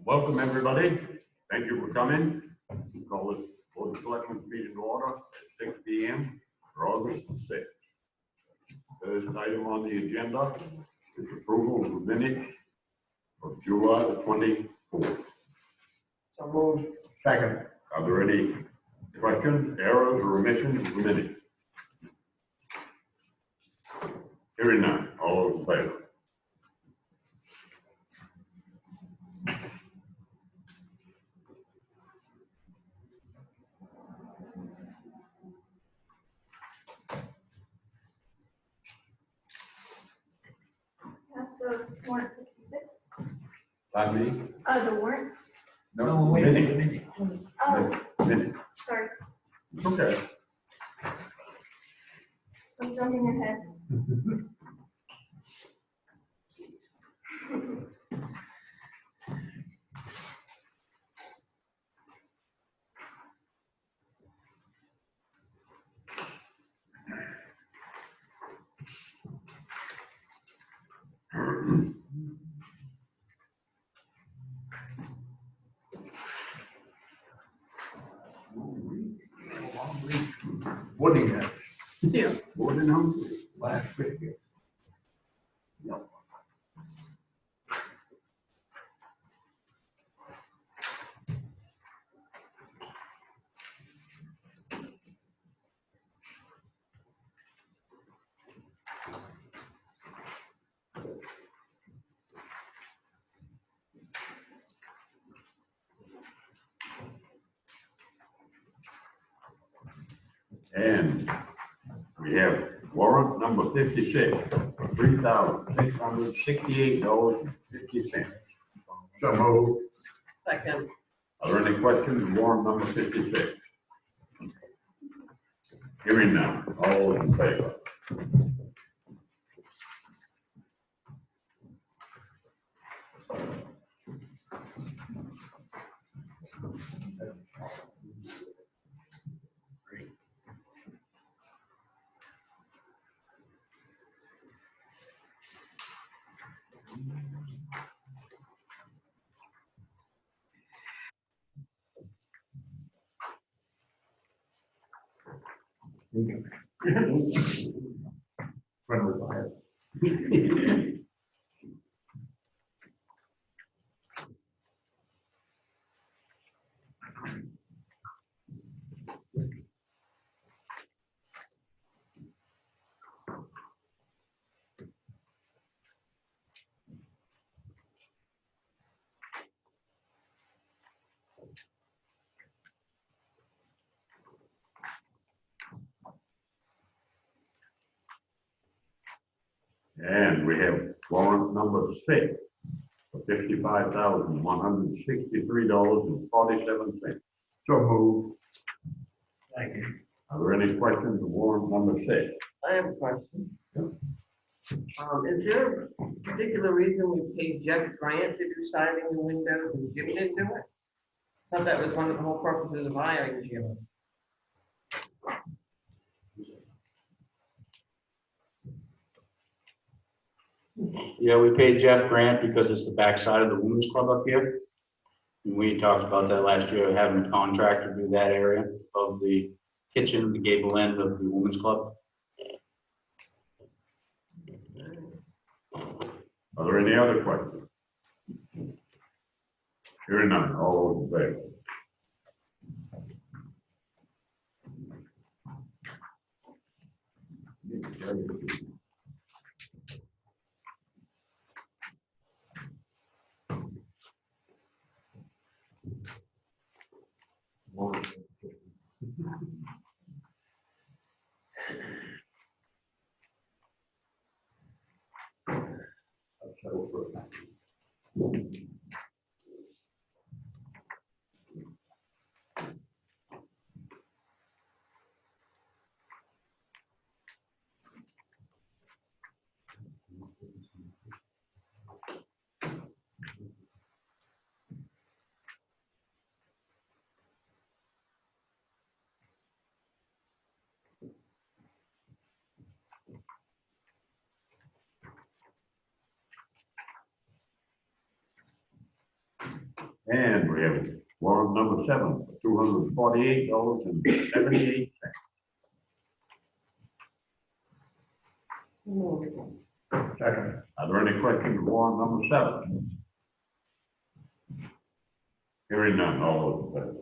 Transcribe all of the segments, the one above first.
Welcome, everybody. Thank you for coming. Call this Board of Selectmen meeting to order at 6 p.m. for August 6th. First item on the agenda is approval of the minutes of July the 24th. So moved. Second. Are there any questions, errors, or omissions of the minutes? Hearing none. All those in favor? The warrant 56. Pardon me? The warrants. No, wait a minute. Oh, Minute. sorry. Okay. I'm jumping ahead. Wooding that Yeah. More than hungry. last week. Yep. And we have warrant number 56 for $3,668.50. So moved. Second. Are there any questions on warrant number 56? Hearing none. All in favor? Friendly fire. And we have warrant number 6 for $55,163.47. So moved. Thank you. Are there any questions on warrant number 6? I have a question. Yep. Is there a particular reason we paid Jeff Grant to do siding and windows and Jim didn't do it? I thought that was one of the whole purposes of hiring Jim. Yeah, we paid Jeff Grant because it's the backside of the women's club up here. And we talked about that last year, having a contractor do that area of the kitchen, the gable end of the women's club. Are there any other questions? Hearing none. All in favor? And we have warrant number 7, $248.78. Second. Are there any questions on warrant number 7? Hearing none, all those in favor?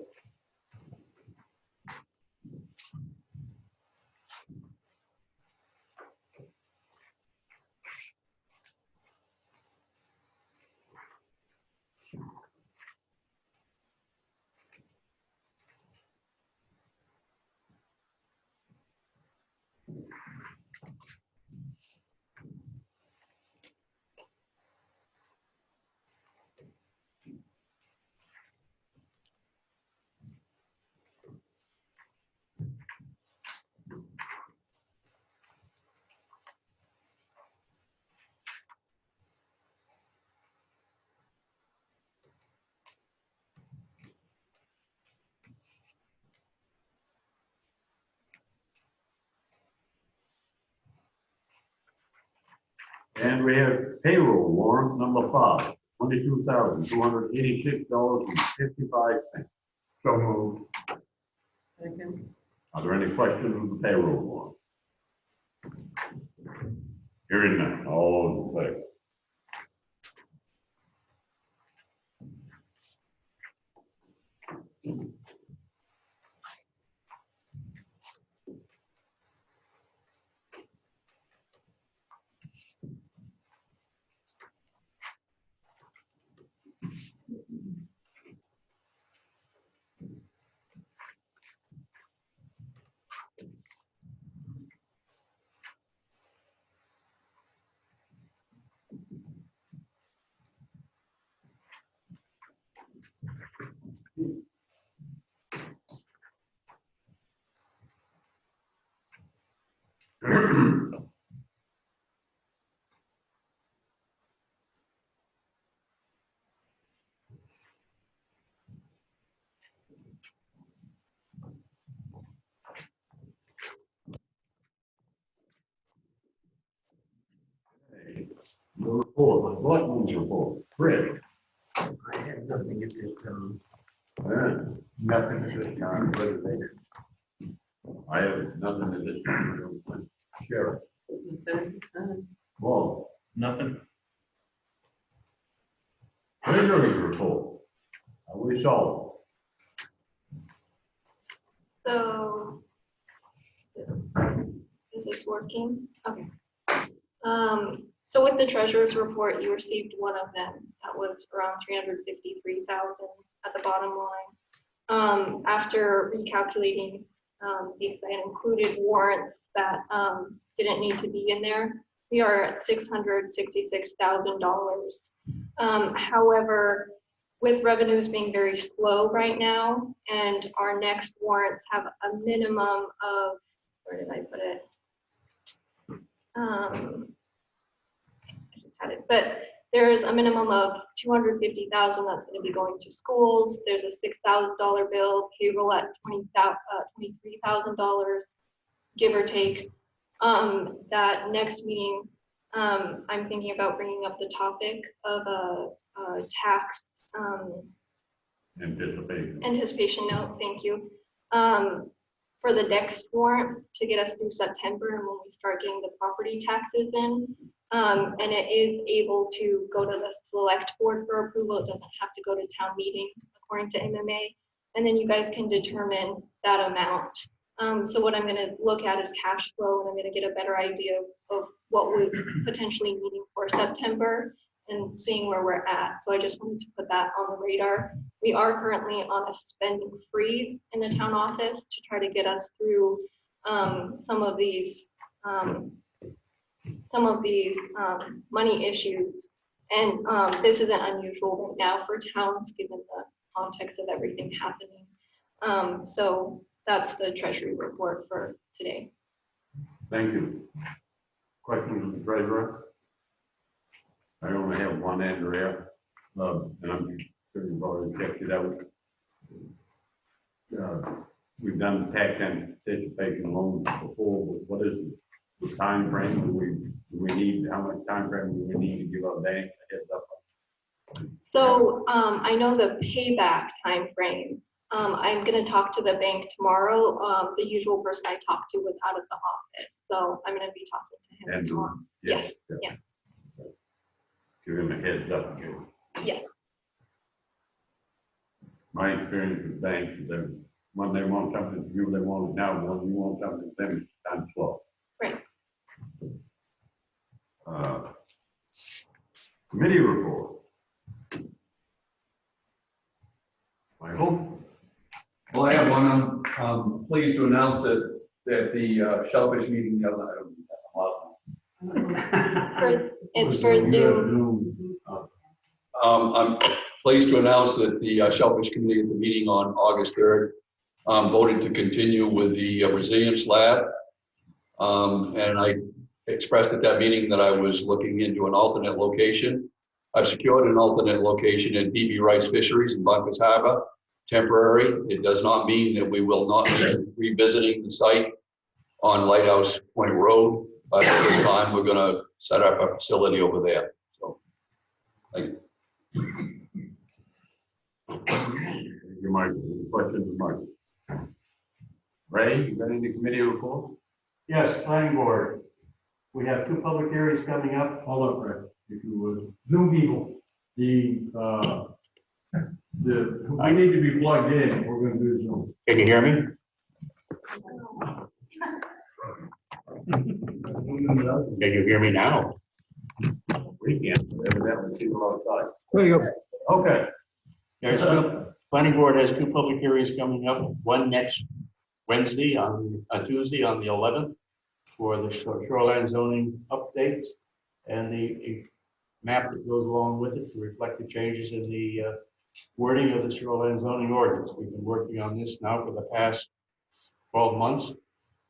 And we have payroll warrant number 5, $22,286.55. So moved. Second. Are there any questions on the payroll warrant? Hearing none, all those in favor? The report, the selectmen's report, Fred. I have nothing at this time. Yeah, Nothing at this time. Reservation. I have nothing in this one. Sheriff. Well, Nothing. treasurer's report. Are we solved? So, is this working? Okay. So with the treasurer's report, you received one of them. That was around 353,000 at the bottom line. After recalculating, because I had included warrants that didn't need to be in there, we are at $666,000. However, with revenues being very slow right now, and our next warrants have a minimum of, where did I put it? I just had it, but there's a minimum of 250,000 that's going to be going to schools. There's a $6,000 bill, payroll at $23,000, give or take. That next meeting, I'm thinking about bringing up the topic of a tax anticipation note. Thank you. For the next warrant to get us through September and when we start getting the property taxes in. And it is able to go to the select board for approval. It doesn't have to go to town meeting according to MMA. And then you guys can determine that amount. So what I'm gonna look at is cash flow, and I'm gonna get a better idea of what we're potentially needing for September and seeing where we're at. So I just wanted to put that on the radar. We are currently on a spending freeze in the town office to try to get us through some of these money issues. And this isn't unusual right now for towns given the context of everything happening. So that's the treasury report for today. Thank you. Questions of the treasurer? I only have one, Andrea, and I'm sure you've already checked it out. We've done tax anticipation loans before, but what is the time frame? Do we need, how much time frame do we need to give our bank a heads up? So I know the payback time frame. I'm gonna talk to the bank tomorrow. The usual person I talked to was out of the office, so I'm gonna be talking to him And, tomorrow. yes. yeah. Give him a heads up again. Yes. My experience with banks is that when they want something from you, they want it now, when you want something from them, it's time slow. Right. Committee report. Michael? Well, I have one. I'm pleased to announce that the shellfish meeting, the other, I don't know, It's for Zoom. I'm pleased to announce that the Shellfish Committee at the meeting on August 3rd voted to continue with the resilience lab. And I expressed at that meeting that I was looking into an alternate location. I've secured an alternate location at B.B. Rice Fisheries in Bunkers Harbor, temporary. It does not mean that we will not be revisiting the site on Lighthouse Point Road, but at this time, we're gonna set up a facility over there. So, thank you. You might, questions, Mike? Ray, you got any committee report? Yes, planning board. We have 2 public hearings coming up. Hold up, Rick, if you would. Zoom people. We need to be plugged in. We're going to do Zoom. Can you hear me? Can you hear me now? Weekend, evidently people outside. There you go. Okay. There's planning board has 2 public hearings coming up, one next Wednesday on Tuesday on the 11th for the shoreline zoning updates and the map that goes along with it to reflect the changes in the wording of the shoreline zoning ordinance. We've been working on this now for the past 12 months,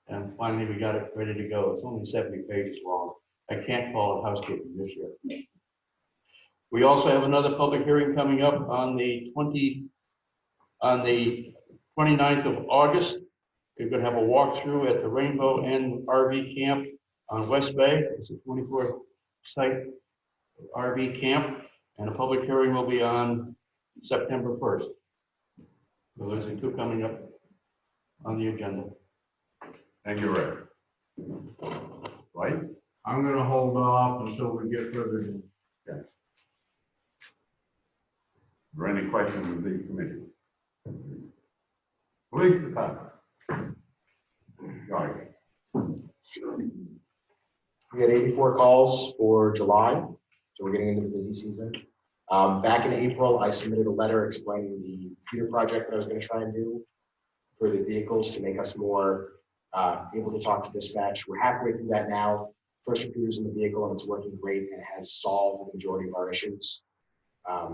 and finally we got it ready to go. It's only 70 pages long. I can't call it housekeeping this year. We also have another public hearing coming up on the 29th of August. We're going to have a walkthrough at the Rainbow Inn RV Camp on West Bay. It's a 24 site RV camp, and a public hearing will be on September 1st. So those are 2 coming up on the agenda. Thank you, Ray. Right? I'm going to hold off until we get further in. Okay. Are there any questions of the committee? Police department. Guy. We had 84 calls for July, so we're getting into the busy season. Back in April, I submitted a letter explaining the computer project that I was going to try and do for the vehicles to make us more able to talk to dispatch. We're halfway through that now. First computer's in the vehicle and it's working great and has solved the majority of our issues.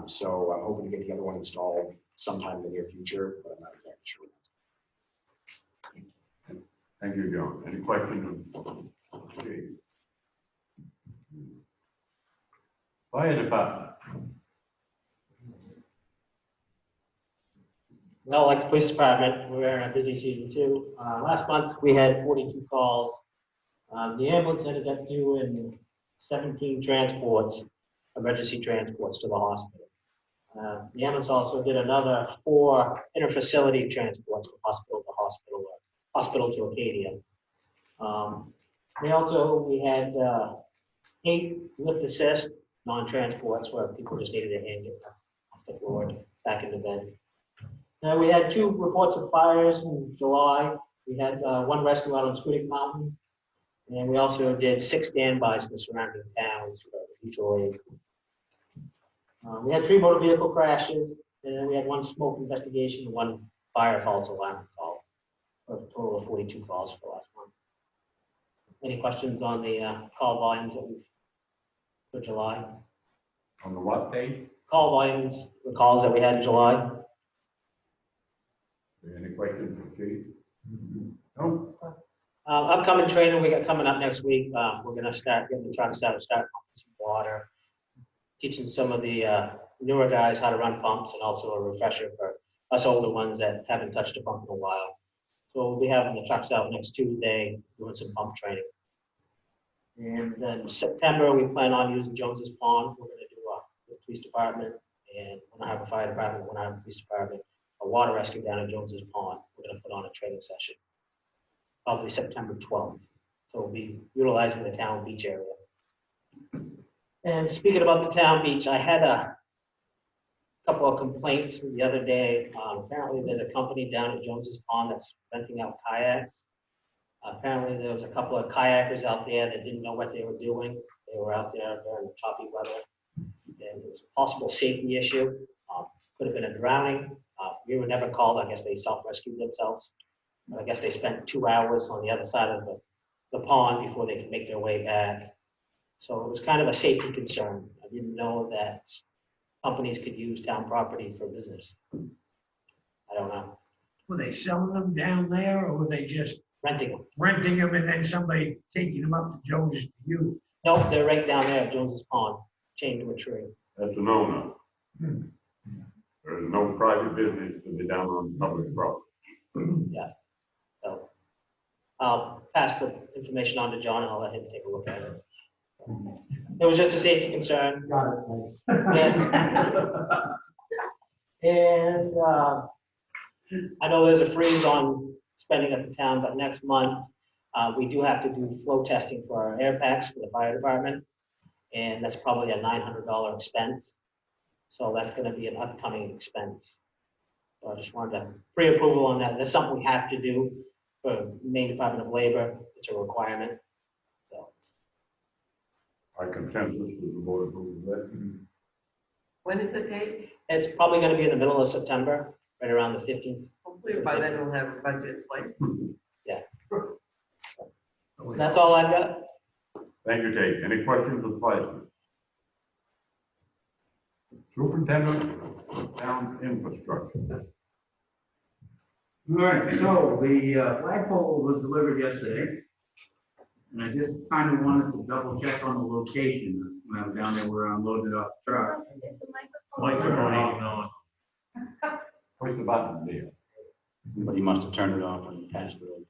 So I'm hoping to get the other one installed sometime in the near future, but I'm not exactly sure. Thank you, John. Any questions? Okay. Fire department. No, like the police department, we're in a busy season too. Last month, we had 42 calls. The ambulance ended up doing 17 transports, emergency transports to the hospital. The ambulance also did another 4 interfacility transports from hospital to hospital, or hospital to Acadia. We had 8 lift assist non-transports where people just needed a hand get off the floor back into bed. We had 2 reports of fires in July. We had 1 rescue out on Squiddick Mountain. And we also did 6 standbys in the surrounding towns for mutual aid. We had 3 motor vehicle crashes, and then we had 1 smoke investigation, and 1 fire false alarm call. For a total of 42 calls for last month. Any questions on the call volumes that we've for July? On the what date? Call volumes, the calls that we had in July. Any questions for Chief? No? Upcoming training we got coming up next week. We're going to start getting the trucks out, start pumping some water, teaching some of the newer guys how to run pumps, and also a refresher for us older ones that haven't touched a pump in a while. So we'll be having the trucks out next Tuesday doing some pump training. And then September, we plan on using Jones's Pond. We're going to do the police department and we're gonna have a fire department, we're gonna have a police department, a water rescue down at Jones's Pond. We're gonna put on a training session, probably September 12th. So we'll be utilizing the town beach area. And speaking about the town beach, I had a couple of complaints the other day. Apparently there's a company down at Jones's Pond that's renting out kayaks. Apparently there was a couple of kayakers out there that didn't know what they were doing. They were out there during choppy weather. And there was a possible safety issue. Could have been a drowning. We were never called. I guess they self-rescued themselves. But I guess they spent 2 hours on the other side of the pond before they could make their way back. So it was kind of a safety concern. I didn't know that companies could use town property for business. I don't know. Were they selling them down there, or were they just Renting them. renting them and then somebody taking them up to Jones's to use? Nope, they're right down there at Jones's Pond, chained to a tree. That's a no-no. There is no private business to be down on public property. So I'll pass the information on to John and I'll let him take a look at it. It was just a safety concern. Got it, thanks. And I know there's a freeze on spending at the town, but next month, we do have to do flow testing for our air packs for the fire department. And that's probably a $900 expense. So that's gonna be an upcoming expense. So I just wanted to pre-approval on that. That's something we have to do for Maine Department of Labor. It's a requirement. So I consensus with the board approves that. When is the date? it's probably gonna be in the middle of September, right around the 15th. Hopefully by then we'll have a budget like. That's all I've got. Thank you, Tate. Any questions of the fire? Superintendent of Town Infrastructure. All right, so the flagpole was delivered yesterday. And I just kind of wanted to double check on the location. When I was down there, where I unloaded off the truck. Is the microphone Microphone on? ain't on. Push the button there. Somebody must have turned it off when you passed it over.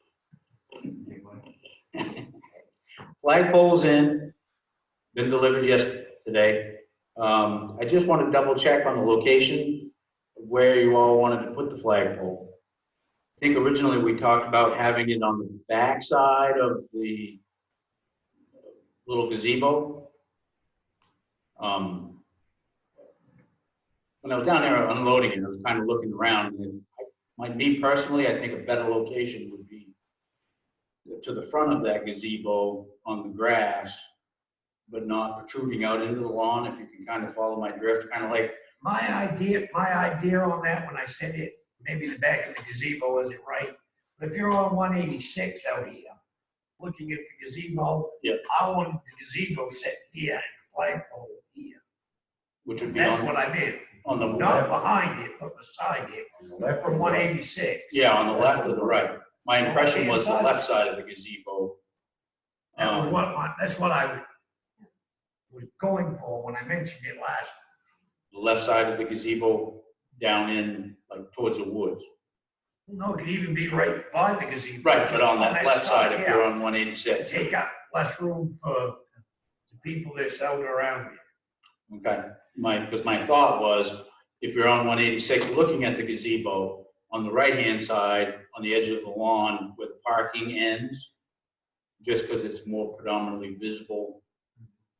Flagpole's in, been delivered yesterday. I just want to double check on the location of where you all wanted to put the flagpole. I think originally we talked about having it on the back side of the little gazebo. When I was down there unloading it, I was kind of looking around, and me personally, I think a better location would be to the front of that gazebo on the grass, but not protruding out into the lawn, if you can kind of follow my drift, kind of like. My idea on that, when I said it, maybe the back of the gazebo isn't right. But if you're on 186 out here, looking at the gazebo, Yep. I want the gazebo set here and the flagpole here. Which would be That's on, what I meant. on the Not left. behind it, but beside it, On the left from or the right? 186. Yeah, on the left or the right. My impression was the left side of the gazebo. That was that's what I was going for when I mentioned it last. The left side of the gazebo down in, like, towards the woods. No, it could even be right by the gazebo. Right, just but on that left side, if yeah. you're on To 186. take up less room for the people that's out around you. Okay, because my thought was, if you're on 186, looking at the gazebo, on the right-hand side, on the edge of the lawn where the parking ends, just because it's more predominantly visible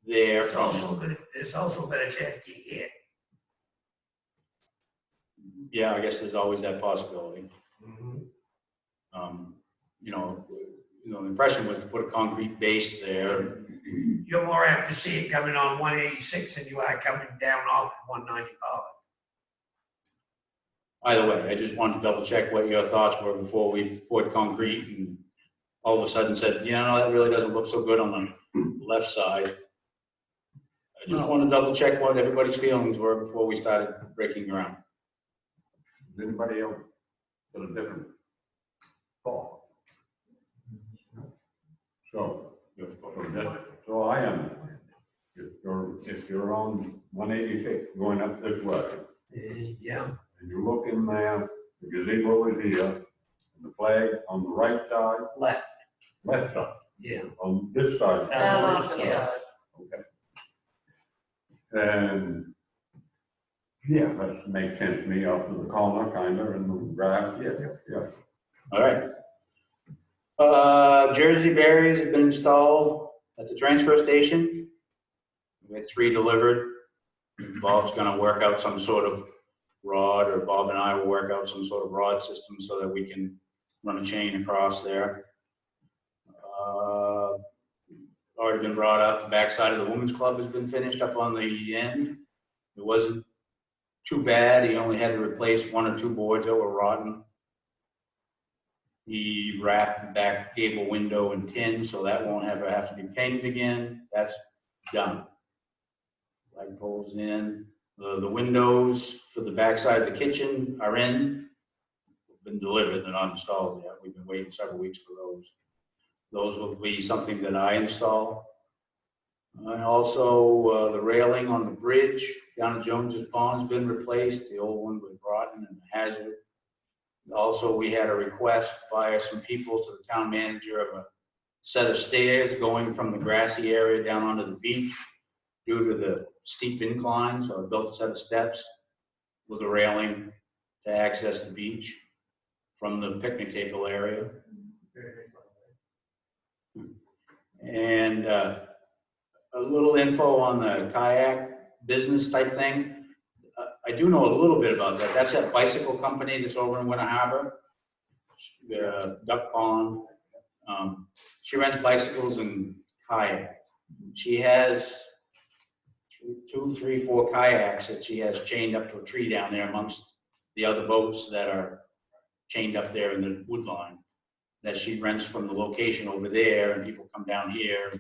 there. It's also gonna check you hit. Yeah, I guess there's always that possibility. Mm-hmm. The impression was to put a concrete base there. You're more apt to see it coming on 186 than you are coming down off 195. Either way, I just wanted to double check what your thoughts were before we poured concrete and all of a sudden said, that really doesn't look so good on the left side. I just want to double check what everybody's feelings were before we started breaking ground. Does anybody else got a different thought? So I am, if you're on 186 going up this way, Yeah. and you look in there, the gazebo is here, and the flag on the right side, left side, Yeah. on this side. Down off the Yeah. side. Okay. And Yeah, that makes sense to me, up to the corner, kind of, and the drive, yeah. All right. Jersey barriers have been installed at the transfer station. We had 3 delivered. Bob's gonna work out some sort of rod, or Bob and I will work out some sort of rod system so that we can run a chain across there. Already been brought up, the backside of the women's club has been finished up on the end. It wasn't too bad. He only had to replace 1 or 2 boards that were rotten. He wrapped the back gable window in tin, so that won't ever have to be painted again. That's done. Light poles in. The windows for the backside of the kitchen are in. Been delivered, they're not installed yet. We've been waiting several weeks for those. Those will be something that I install. And also the railing on the bridge down at Jones's Pond has been replaced. The old one was rotten and a hazard. Also, we had a request by some people to the town manager of a set of stairs going from the grassy area down onto the beach due to the steep incline. So I built a set of steps with a railing to access the beach from the picnic table area. And a little info on the kayak business type thing. I do know a little bit about that. That's that bicycle company that's over in Winter Harbor, Duck Pond. She rents bicycles and kayak. She has 2, 3, 4 kayaks that she has chained up to a tree down there amongst the other boats that are chained up there in the wood line, that she rents from the location over there, and people come down here,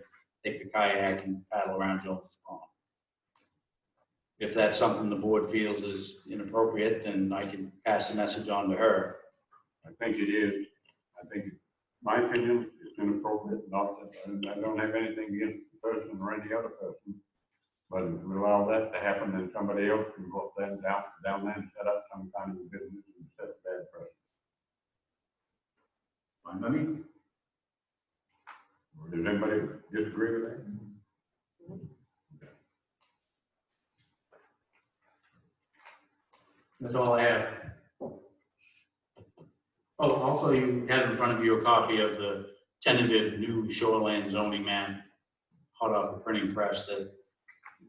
take the kayak and paddle around Jones's Pond. If that's something the board feels is inappropriate, then I can pass the message on to her. I think it is. I think, my opinion, it's inappropriate, not that, I don't have anything against the person or any other person. But if we allow that to happen, then somebody else can go up there and down there and set up some kind of a business and set a bad precedent. Fine by me. Does anybody disagree with that? That's all I have. Oh, also you have in front of you a copy of the tentative new shoreline zoning map, hot off the printing press, that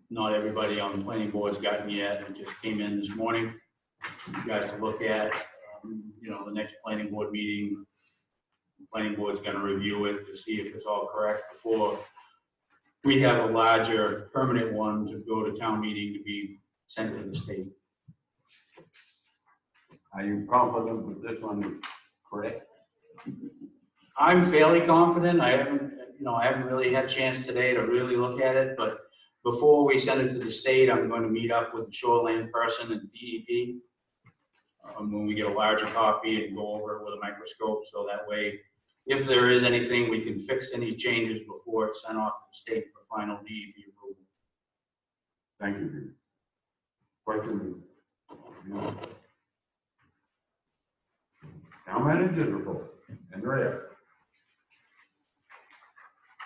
not everybody on the planning board's gotten yet. It just came in this morning. You guys to look at, the next planning board meeting. The planning board's gonna review it to see if it's all correct before we have a larger permanent one to go to town meeting to be sent to the state. Are you confident that this one is correct? I'm fairly confident. I haven't really had a chance today to really look at it, but before we send it to the state, I'm going to meet up with the shoreline person and DEP when we get a larger copy and go over it with a microscope, so that way, if there is anything, we can fix any changes before it's sent off to the state for final DEP approval. Thank you. Question? Town manager's report. Andrea.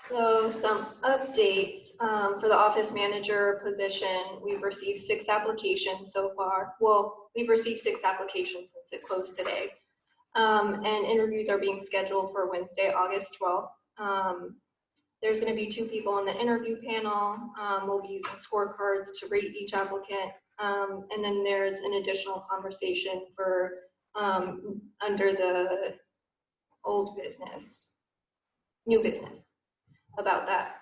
So some updates for the office manager position. We've received 6 applications so far. Well, we've received 6 applications since it closed today. And interviews are being scheduled for Wednesday, August 12th. There's going to be 2 people on the interview panel. We'll be using scorecards to rate each applicant. And then there's an additional conversation for under the old business, new business, about that.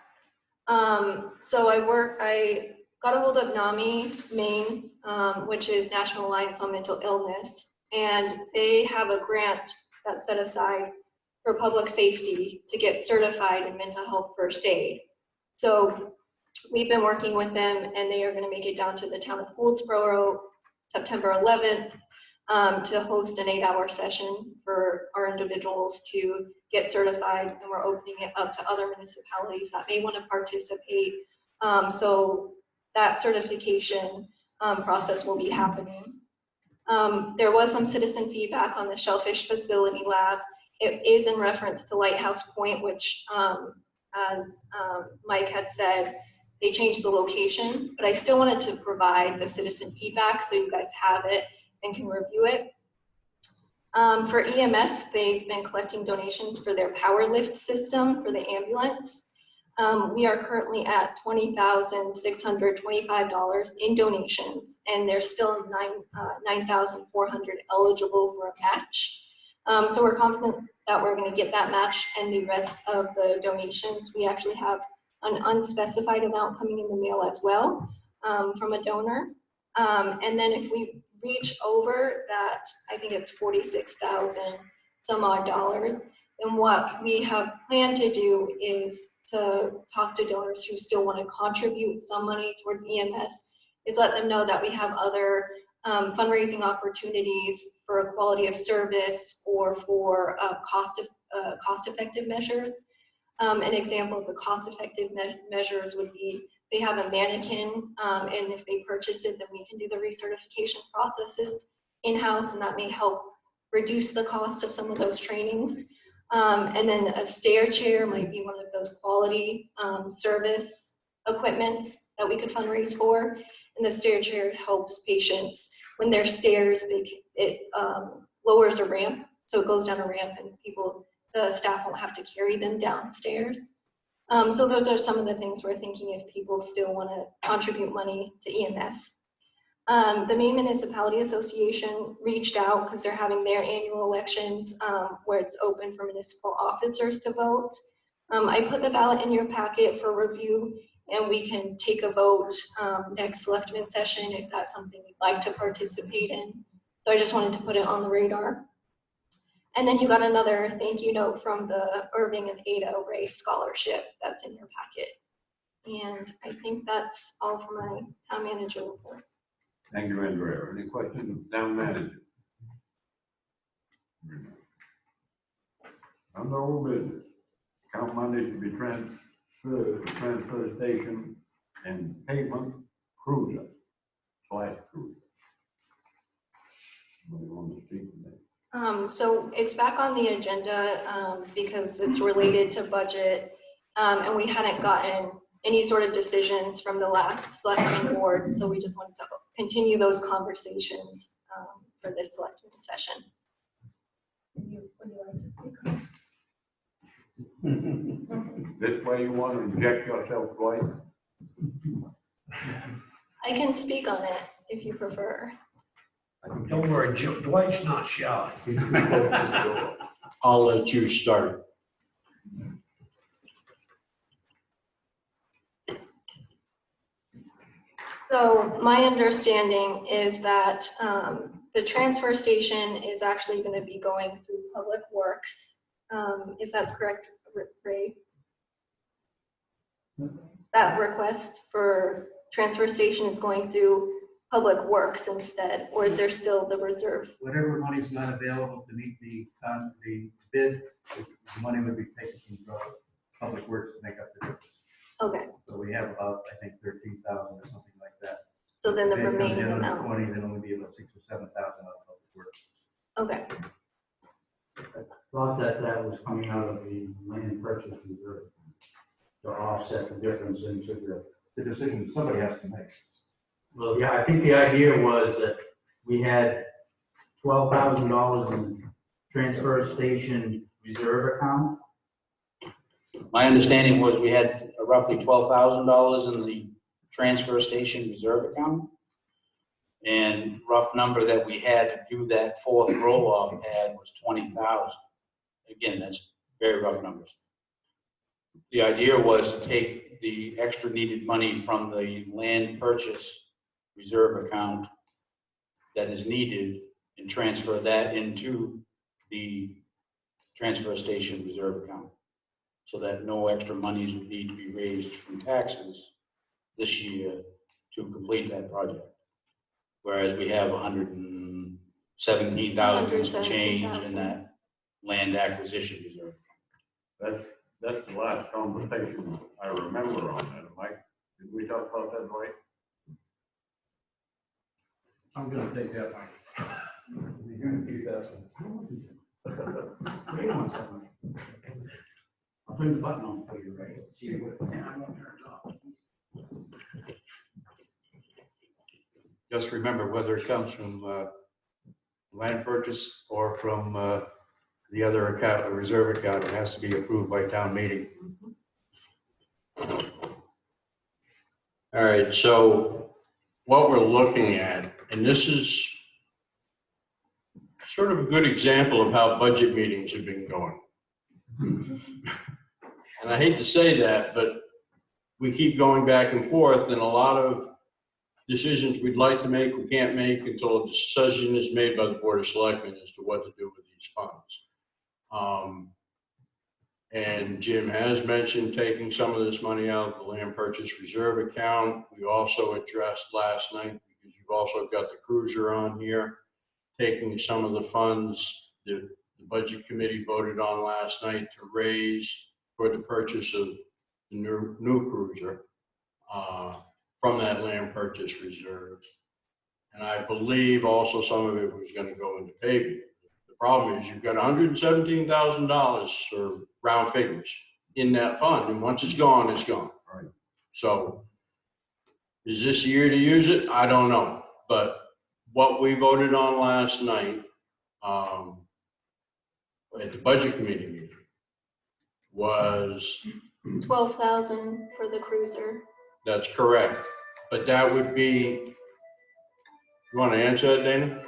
So I got a hold of NAMI, Maine, which is National Alliance on Mental Illness, and they have a grant that's set aside for public safety to get certified in mental health first aid. So we've been working with them, and they are going to make it down to the town of Gouldsboro September 11th to host an 8-hour session for our individuals to get certified, and we're opening it up to other municipalities that may want to participate. So that certification process will be happening. There was some citizen feedback on the Shellfish Facility Lab. It is in reference to Lighthouse Point, which, as Mike had said, they changed the location, but I still wanted to provide the citizen feedback so you guys have it and can review it. For EMS, they've been collecting donations for their power lift system for the ambulance. We are currently at $20,625 in donations, and there's still 9,400 eligible for a match. So we're confident that we're going to get that match and the rest of the donations. We actually have an unspecified amount coming in the mail as well from a donor. And then if we reach over that, I think it's 46,000 some odd dollars, then what we have planned to do is to talk to donors who still want to contribute some money towards EMS, is let them know that we have other fundraising opportunities for quality of service or for cost-effective measures. An example of the cost-effective measures would be they have a mannequin, and if they purchase it, then we can do the recertification processes in-house, and that may help reduce the cost of some of those trainings. And then a stair chair might be one of those quality service equipments that we could fundraise for. And the stair chair helps patients when they're stairs, it lowers a ramp. So it goes down a ramp and the staff won't have to carry them downstairs. So those are some of the things we're thinking if people still want to contribute money to EMS. The Maine Municipality Association reached out because they're having their annual elections where it's open for municipal officers to vote. I put the ballot in your packet for review, and we can take a vote next selectmen session if that's something you'd like to participate in. So I just wanted to put it on the radar. And then you got another thank you note from the Irving and Ada Ray Scholarship that's in your packet. And I think that's all for my town manager report. Thank you, Andrea. Any questions, town manager? Under old business, count money to be transferred to transfer station and pavement cruiser / cruiser. Somebody want to speak to that? So it's back on the agenda because it's related to budget, and we hadn't gotten any sort of decisions from the last selectmen board. So we just wanted to continue those conversations for this selectmen session. Would you like to speak on This way you want to inject yourself, Dwight? I can speak on it if you prefer. Don't worry, Dwight's not shy. I'll let you start. So my understanding is that the transfer station is actually going to be going through Public Works, if that's correct, Ray. That request for transfer station is going through Public Works instead, or is there still the reserve? Whatever money's not available to meet the bid, the money would be taken from Public Works to make up the difference. Okay, So we have about, I think, 13,000 or something like that. so then the If it comes remaining in under amount. 20, then only be about 6,000 or 7,000 out of Public Works. Okay, Thought that was coming out of the land purchase reserve to offset the difference into The decision somebody has to make. well, yeah, I think the idea was that we had $12,000 in transfer station reserve account. My understanding was we had roughly $12,000 in the transfer station reserve account. And rough number that we had to do that fourth roll-off pad was 20,000. Again, that's very rough numbers. The idea was to take the extra needed money from the land purchase reserve account that is needed and transfer that into the transfer station reserve account, so that no extra monies would need to be raised from taxes this year to complete that project. Whereas we have 117,000 change in that land acquisition reserve. That's the last conversation I remember on that, Mike. Did we talk about that, Dwight? I'm gonna take that one. You're gonna keep that one. Wait one second. I'll turn the button on for you, right? See what- yeah, I'm gonna turn it off. just remember, whether it comes from land purchase or from the other account, the reserve account, it has to be approved by town meeting. All right, so what we're looking at, and this is sort of a good example of how budget meetings have been going. And I hate to say that, but we keep going back and forth, and a lot of decisions we'd like to make, we can't make until a decision is made by the Board of Selectmen as to what to do with these funds. And Jim has mentioned taking some of this money out of the land purchase reserve account. We also addressed last night, because you've also got the cruiser on here, taking some of the funds that the budget committee voted on last night to raise for the purchase of the new cruiser from that land purchase reserve. And I believe also some of it was going to go into paving. The problem is you've got $117,000 for round figures in that fund, and once it's gone, it's gone. Right. So is this year to use it? I don't know. But what we voted on last night at the budget committee meeting was 12,000 for the cruiser. That's correct. But that would be, you want to answer that, Dana?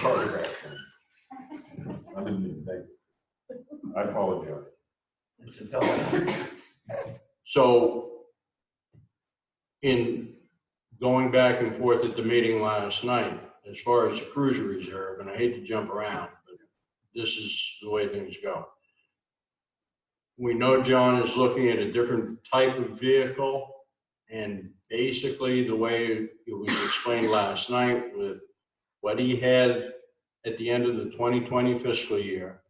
Sorry, I didn't mean to take it. I apologize. It's a double. So in going back and forth at the meeting last night, as far as the cruiser reserve, and I hate to jump around, but this is the way things go. We know John is looking at a different type of vehicle, and basically the way it was explained last night with what he had at the end of the 2020 fiscal year,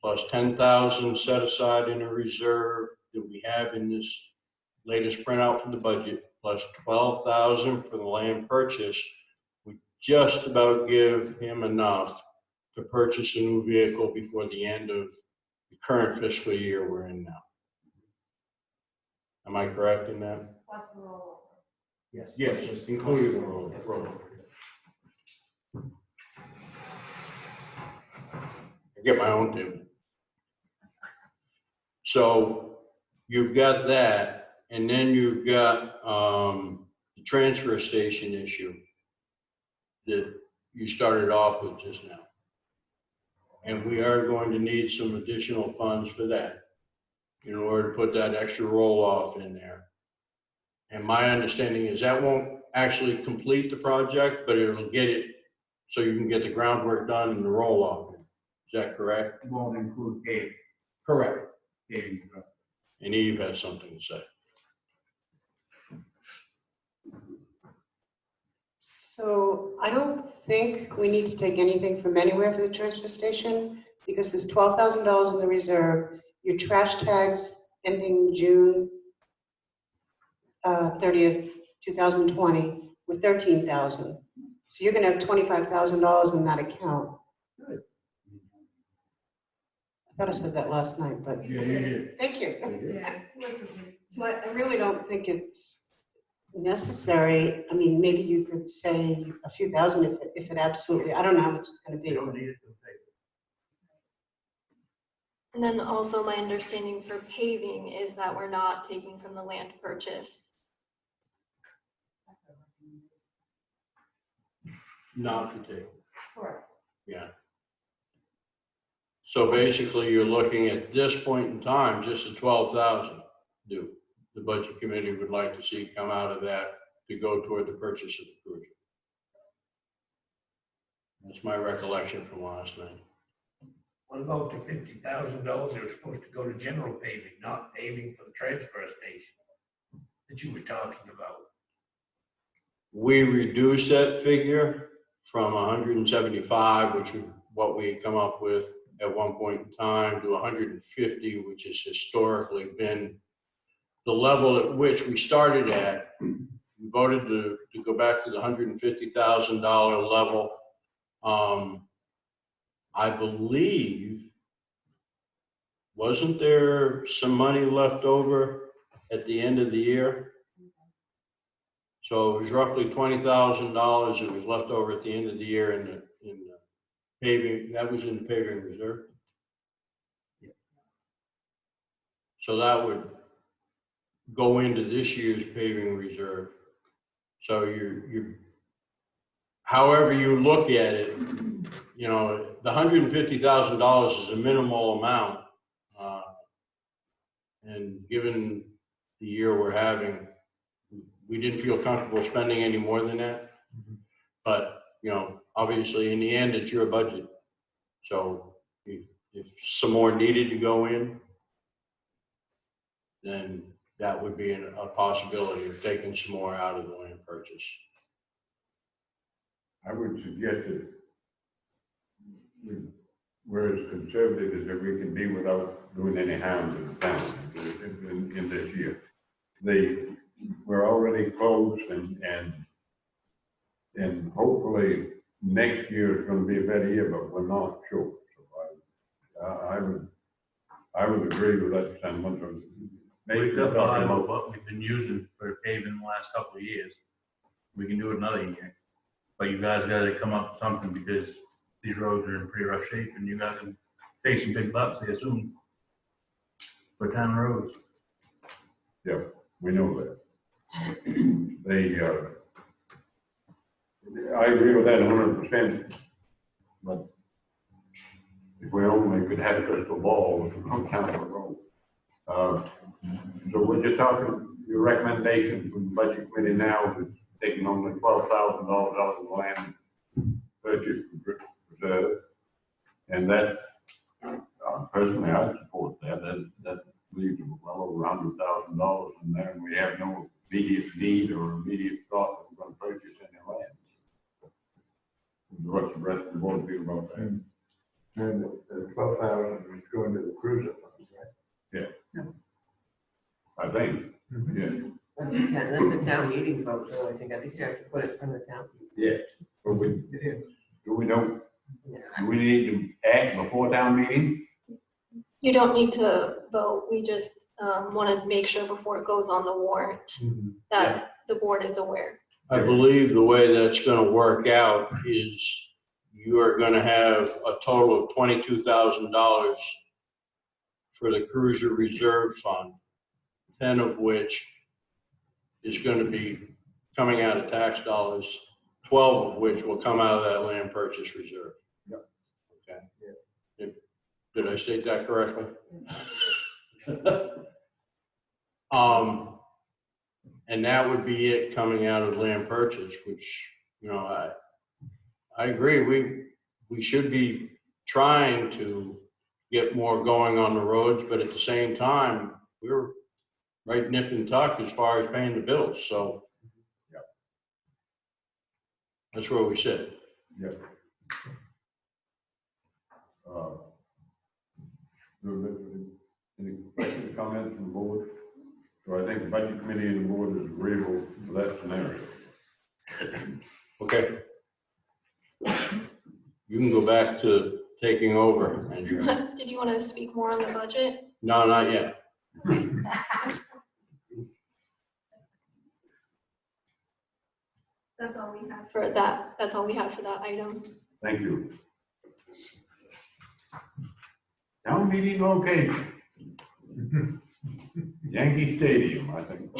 plus 10,000 set aside in a reserve that we have in this latest printout from the budget, plus 12,000 for the land purchase, we just about give him enough to purchase a new vehicle before the end of the current fiscal year we're in now. Am I correct in that? Yes. Yes, including the road. I get my own too. So you've got that, and then you've got the transfer station issue that you started off with just now. And we are going to need some additional funds for that in order to put that extra roll-off in there. And my understanding is that won't actually complete the project, but it'll get it so you can get the groundwork done and the roll-off. Is that correct? Won't include paving. Correct. Paving. And Eve has something to say. So I don't think we need to take anything from anywhere for the transfer station, because there's $12,000 in the reserve. Your trash tags ending June 30th, 2020 were $13,000. So you're gonna have $25,000 in that account. Good. I thought I said that last night, but Yeah, you did. thank you. Yeah. So I really don't think it's necessary. I mean, maybe you could say a few thousand if it absolutely, I don't know how much it's gonna be. You don't need it to pay. And then also my understanding for paving is that we're not taking from the land purchase. Not to take. Correct. Yeah. So basically, you're looking at this point in time, just the 12,000 due. The budget committee would like to see come out of that to go toward the purchase of the cruiser. That's my recollection from last night. What about the $50,000 that was supposed to go to general paving, not paving for the transfer station that you was talking about? We reduced that figure from 175, which is what we had come up with at one point in time, to 150, which has historically been the level at which we started at. We voted to go back to the $150,000 level. I believe, wasn't there some money left over at the end of the year? So it was roughly $20,000 that was left over at the end of the year in the paving, that was in the paving reserve. So that would go into this year's paving reserve. So you, however you look at it, you know, the $150,000 is a minimal amount. And given the year we're having, we didn't feel comfortable spending any more than that. But, you know, obviously in the end, it's your budget. So if some more needed to go in, then that would be a possibility of taking some more out of the land purchase. I would suggest that we're as conservative as we can be without doing any harm to the town in this year. We're already close and hopefully next year is going to be a better year, but we're not sure. So I would agree with that sentiment. We've got behind what we've been using for paving the last couple of years. We can do it another year. But you guys gotta come up with something because these roads are in pretty rough shape and you guys can pay some big bucks, I assume, for town roads. Yeah, we know that. I agree with that 100%. But if we only could have a crystal ball, we don't count the road. So we're just talking, your recommendation from the budget committee now is taking only $12,000 out of the land purchase reserve. And that, personally, I support that. That leaves well over $100,000 in there, and we have no immediate need or immediate thought that we're going to purchase any land. What's the rest of the board feel about that? And the 12,000 is going to the cruiser funds, right? Yeah. I think, yeah. That's a town meeting vote, so I think you have to put it from the town. Yeah. But do we know, Yeah. do we need to act before town meeting? You don't need to vote. We just want to make sure before it goes on the warrant that the board is aware. I believe the way that's gonna work out is you are gonna have a total of $22,000 for the cruiser reserve fund, 10 of which is gonna be coming out of tax dollars, 12 of which will come out of that land purchase reserve. Yep. Okay. Yeah. Did I state that correctly? And that would be it coming out of land purchase, which, you know, I agree. We should be trying to get more going on the roads, but at the same time, we're right nip and tuck as far as paying the bills. So yeah, that's where we sit. Yeah. Any questions, comments from the board? So I think the budget committee and the board is agreeable to that scenario. Okay. You can go back to taking over. Andrew. Did you want to speak more on the budget? No, not yet. That's all we have for that. That's all we have for that item. Thank you. Town meeting location. Yankee Stadium, I think.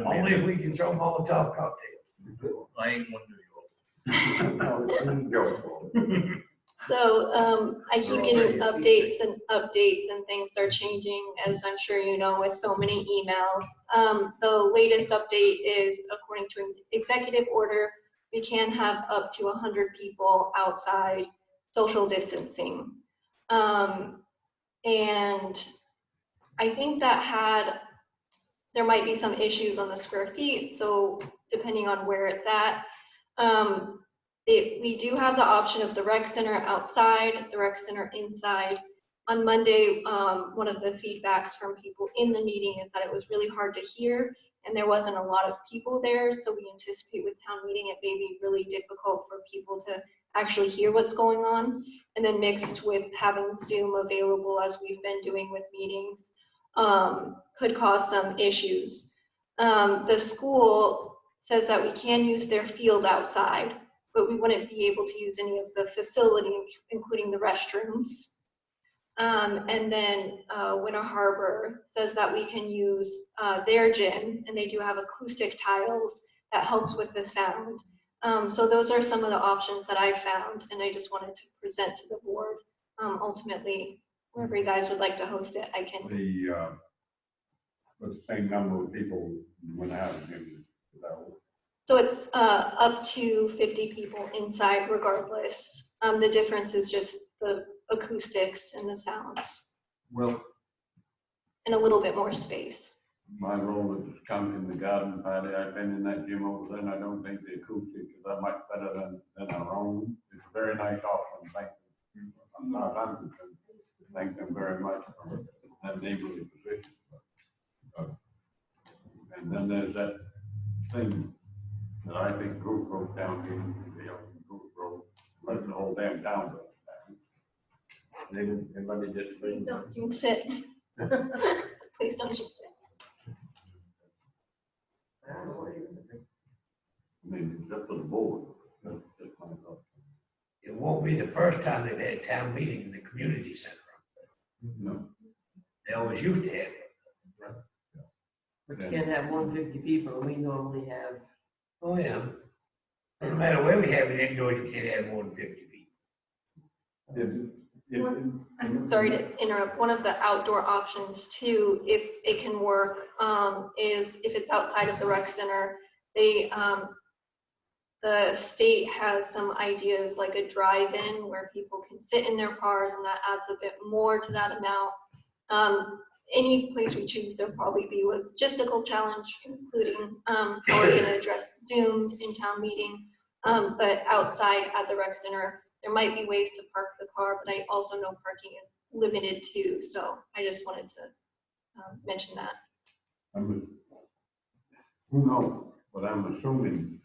Only if we can throw Molotov cocktails. I ain't one New York. So I keep getting updates and things are changing, as I'm sure you know, with so many emails. The latest update is, according to an executive order, we can have up to 100 people outside, social distancing. And I think that there might be some issues on the square feet, so depending on where it's at. We do have the option of the rec center outside, the rec center inside. On Monday, one of the feedbacks from people in the meeting is that it was really hard to hear and there wasn't a lot of people there. So we anticipate with town meeting, it may be really difficult for people to actually hear what's going on. And then mixed with having Zoom available as we've been doing with meetings, could cause some issues. The school says that we can use their field outside, but we wouldn't be able to use any of the facility, including the restrooms. And then Winter Harbor says that we can use their gym, and they do have acoustic tiles that helps with the sound. So those are some of the options that I found, and I just wanted to present to the board. Ultimately, wherever you guys would like to host it, I can. With the same number of people when I have it. So it's up to 50 people inside regardless. The difference is just the acoustics and the sounds Well, and a little bit more space. my role is counting the garden party. I've been in that gym over there, and I don't think the acoustics is that much better than our own. It's a very nice option. Thank you. I'm not 100%. Thank them very much for that neighborly position. And then there's that thing that I think Gouldsboro County, Gouldsboro, let the whole damn town go. Anybody just. Please don't jinx it. Please don't jinx it. I don't know what it is. I mean, it's up to the board. That's my thought. It won't be the first time they've had a town meeting in the community center. No. They always used to have it. But you can't have 150 people, we normally have. Oh, yeah. No matter where we have it indoors, you can't have more than 50 people. I'm sorry to interrupt. One of the outdoor options too, if it can work, is if it's outside of the rec center, the state has some ideas like a drive-in where people can sit in their cars, and that adds a bit more to that amount. Any place we choose, there'll probably be a logistical challenge, including how we're going to address Zoom in town meeting. But outside at the rec center, there might be ways to park the car, but I also know parking is limited too. So I just wanted to mention that. Who knows? But I'm assuming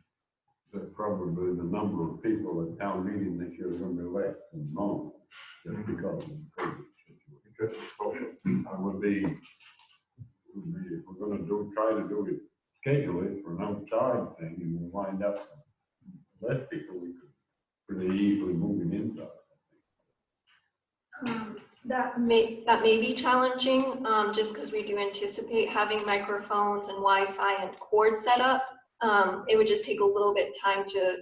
that probably the number of people at town meeting this year is going to be less than normal, just because of the COVID situation. I would be, if we're going to try to do it, schedule it for an outside thing, and we'll wind up with less people, we could pretty easily move it inside. That may be challenging, just because we do anticipate having microphones and Wi-Fi and cord set up. It would just take a little bit of time to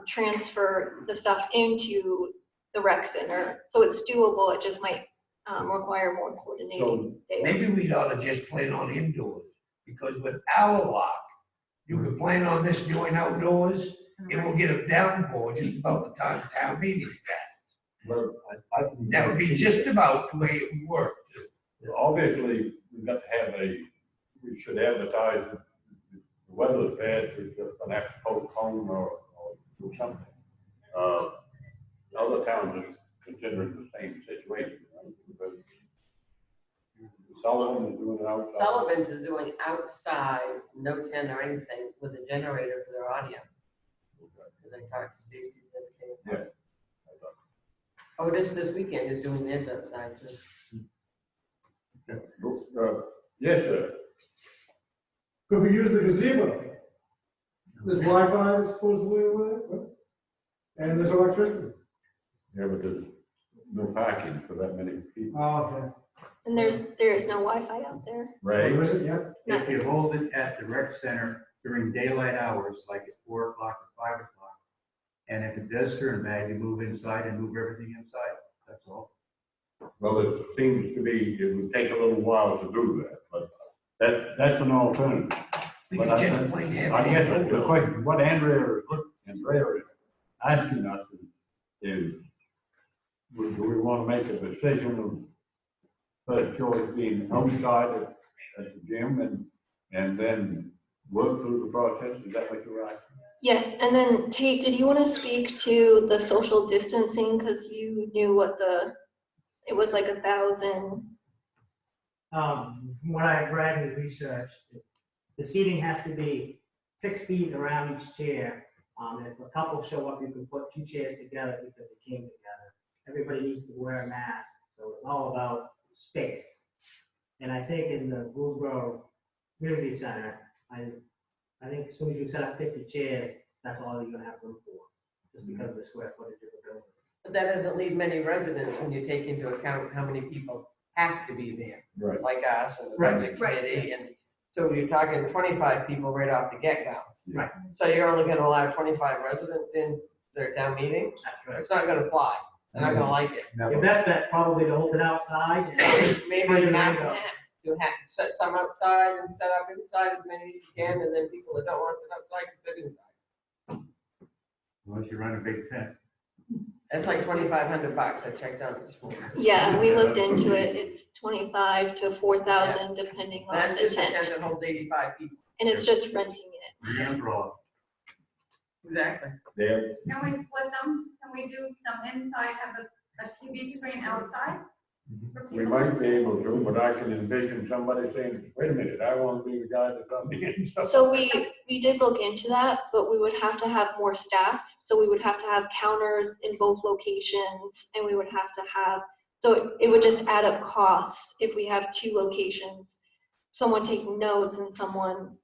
transfer the stuff into the rec center. So it's doable, it just might require more coordinating. Maybe we ought to just plan on indoors, because with our lock, you could plan on this doing outdoors, it will get a downpour just about the time town meeting's back. Well, That would be just about the way it would work. obviously, we've got to we should advertise the weather's bad, we're just going to have to postpone or do something. Other towns are considering the same situation, right? Because Sullivan is doing it outside. Sullivan's is doing outside, no tent or anything, with a generator for their audio. And I talked to Stacy the other day. Yeah. Oh, this weekend is doing theirs outside too. Yes, sir. Could we use the gazebo? There's Wi-Fi supposedly over there, and there's electricity. Yeah, but there's no parking for that many people. Oh, okay. And there is no Wi-Fi out there. Right. Where is it, yeah? If you hold it at the rec center during daylight hours, like at 4 o'clock or 5 o'clock, and if it does turn bad, you move inside and move everything inside. That's all. Well, it seems to be, it would take a little while to do that, but that's an alternative. We But could I just think- plain I have. guess it the outdoors. question, what Andrea is asking us is, do we want to make a decision of first choice being outside at the gym and then work through the process? Is that what you're asking? Yes, and then Tate, did you want to speak to the social distancing? Because you knew what it was like 1,000. From what I've read and researched, the seating has to be 6 feet around each chair. If a couple show up, you can put 2 chairs together because they came together. Everybody needs to wear a mask, so it's all about space. And I think in the Gouldsboro community center, I think as soon as you set up 50 chairs, that's all you're gonna have room for, just because of the square footage of the building. But that doesn't leave many residents when you take into account how many people have to be there. Right. Like us and the Right. budget committee, and so you're talking 25 people right off the get-go. Right. So you're only gonna allow 25 residents in their town meeting? That's right. It's not gonna fly. They're not gonna like it. Your best bet probably to hold it outside. Maybe you have to set some outside and set up inside as many as you can, and then people that don't want to sit outside can sit inside. Unless you run a big tent. That's like $2,500 I checked on this morning. Yeah, we looked into it. It's 25 to 4,000 depending on That's the just a tent tent. that holds 85 people. And it's just renting it. You're gonna draw. Exactly. There, Can we split them? Can we do some inside, have a TV screen outside? for we people? might be able to, but I can envision somebody saying, wait a minute, I want to be the guy that's on the inside. So we did look into that, but we would have to have more staff. So we would have to have counters in both locations, and we would have to have, so it would just add up costs if we have 2 locations. Someone taking notes and someone,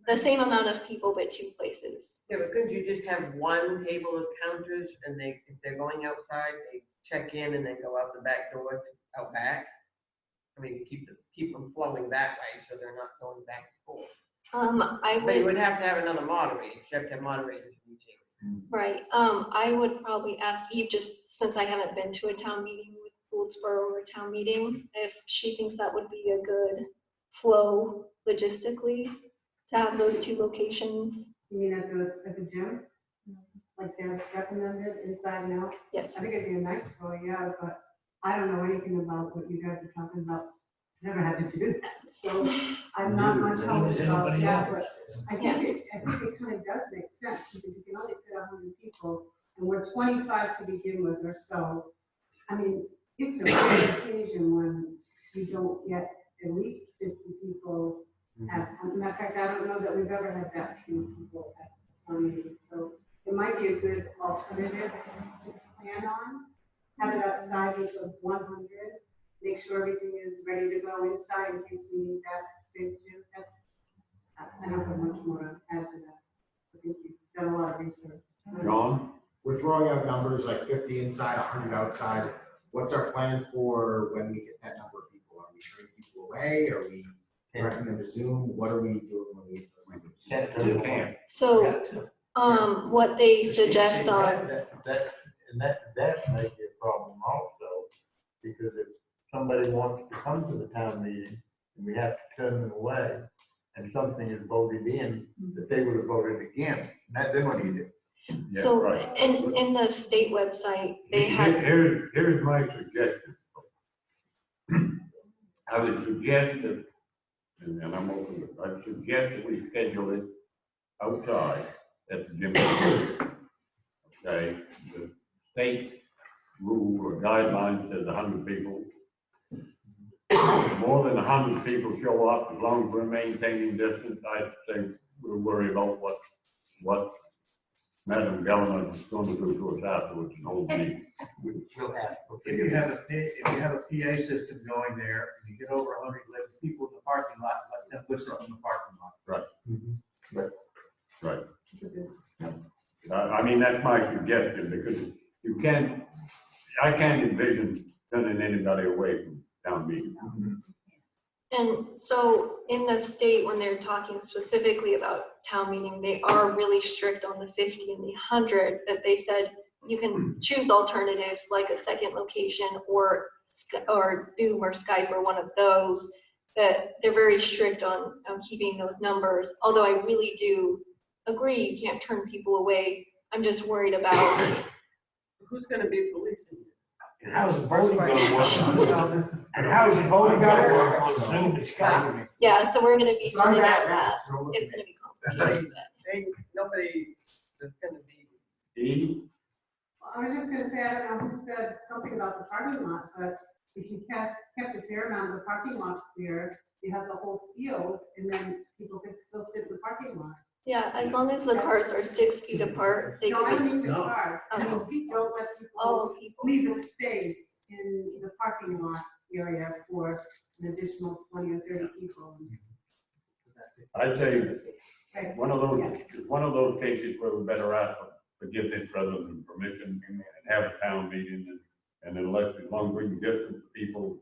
the same amount of people, but 2 places. Yeah, but couldn't you just have one table of counters and if they're going outside, they check in and then go out the back door, out back? I mean, keep them flowing that way so they're not going back and forth. But you would have to have another moderator. You have to have moderators in each area. Right, I would probably ask Eve, just since I haven't been to a town meeting with Gouldsboro or a town meeting, if she thinks that would be a good flow logistically to have those 2 locations. You mean at the gym? Like they're recommended inside and out? Yes. I think it'd be a nice floor, yeah, but I don't know anything about what you guys are talking about. Never had to do that, so I'm not much help Does about anybody that, else? but I think it kind of does make sense, because you can only fit 100 people, and we're 25 to begin with or so. I mean, it's a rare occasion when you don't get at least 50 people at, in fact, I don't know that we've ever had that few people at some meetings, so it might be a good alternative to plan on. Have it outside with the 100, make sure everything is ready to go inside in case we need that space too. That's, I don't have much more to add to that. I think you've done a lot of research. John? We're throwing out numbers like 50 inside, 100 outside. What's our plan for when we get that number of people? Are we turning people away? Are we directing them to Zoom? What are we doing when we? Can't. So, what they suggest on, That may be a problem also, because if somebody wants to come to the town meeting, and we have to turn them away, and something is voted in, that they would have voted against, then what do you do? Yeah, so right. in the state website, they had, Here's my suggestion. I would suggest that, and I'm open to it, I would suggest that we schedule it outside at the gym. Okay, the state rule or guidelines says 100 people. More than 100 people show up, as long as we're maintaining distance, I think we'll worry about what Madam Governor is going to do to us afterwards and hold me. We'll have. If you have a PA system going there, and you get over 100 people in the parking lot, let them listen in the parking lot. Right. I mean, that's my suggestion, because I can't envision turning anybody away from town meeting. and so in the state, when they're talking specifically about town meeting, they are really strict on the 50 and the 100, that they said you can choose alternatives like a second location or Zoom or Skype or one of those, that they're very strict on keeping those numbers. Although I really do agree, you can't turn people away. I'm just worried about. Who's gonna be policing you? And how's the voting gonna work? And how's the voting gonna work on Zoom and Skype? Yeah, so we're gonna be Sorry sending about out that. that. It's gonna be complicated. Nobody is gonna be. Eve? I was just gonna say, I don't know who said something about the parking lot, but if you kept a fair amount of the parking lot clear, you have the whole field, and then people can still sit in the parking lot. Yeah, as long as the cars are 6 feet apart, they No, I can. mean the cars. I mean, Oh. people don't let people Oh, people. leave a space in the parking lot area for an additional 20 or 30 people. I'd say Okay. one of those cases where we better ask for forgiveness rather than permission and have a town meeting and then let, as long as we can distance people.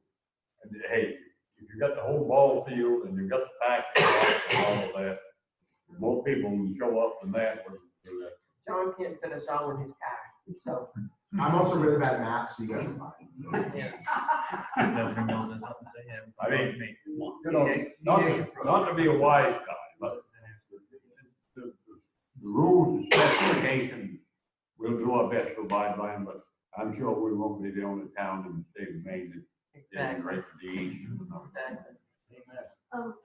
And hey, if you got the whole ball field and you've got the package and all of that, more people can show up than that. John can't fit us all in his car, so. I'm also really bad at math, so you guys are fine. I mean, you know, not to be a wise guy, but the rules and specifications, we'll do our best to abide by them, but I'm sure we won't be the only town in the state of Maine that Exactly. right to the east. Exactly.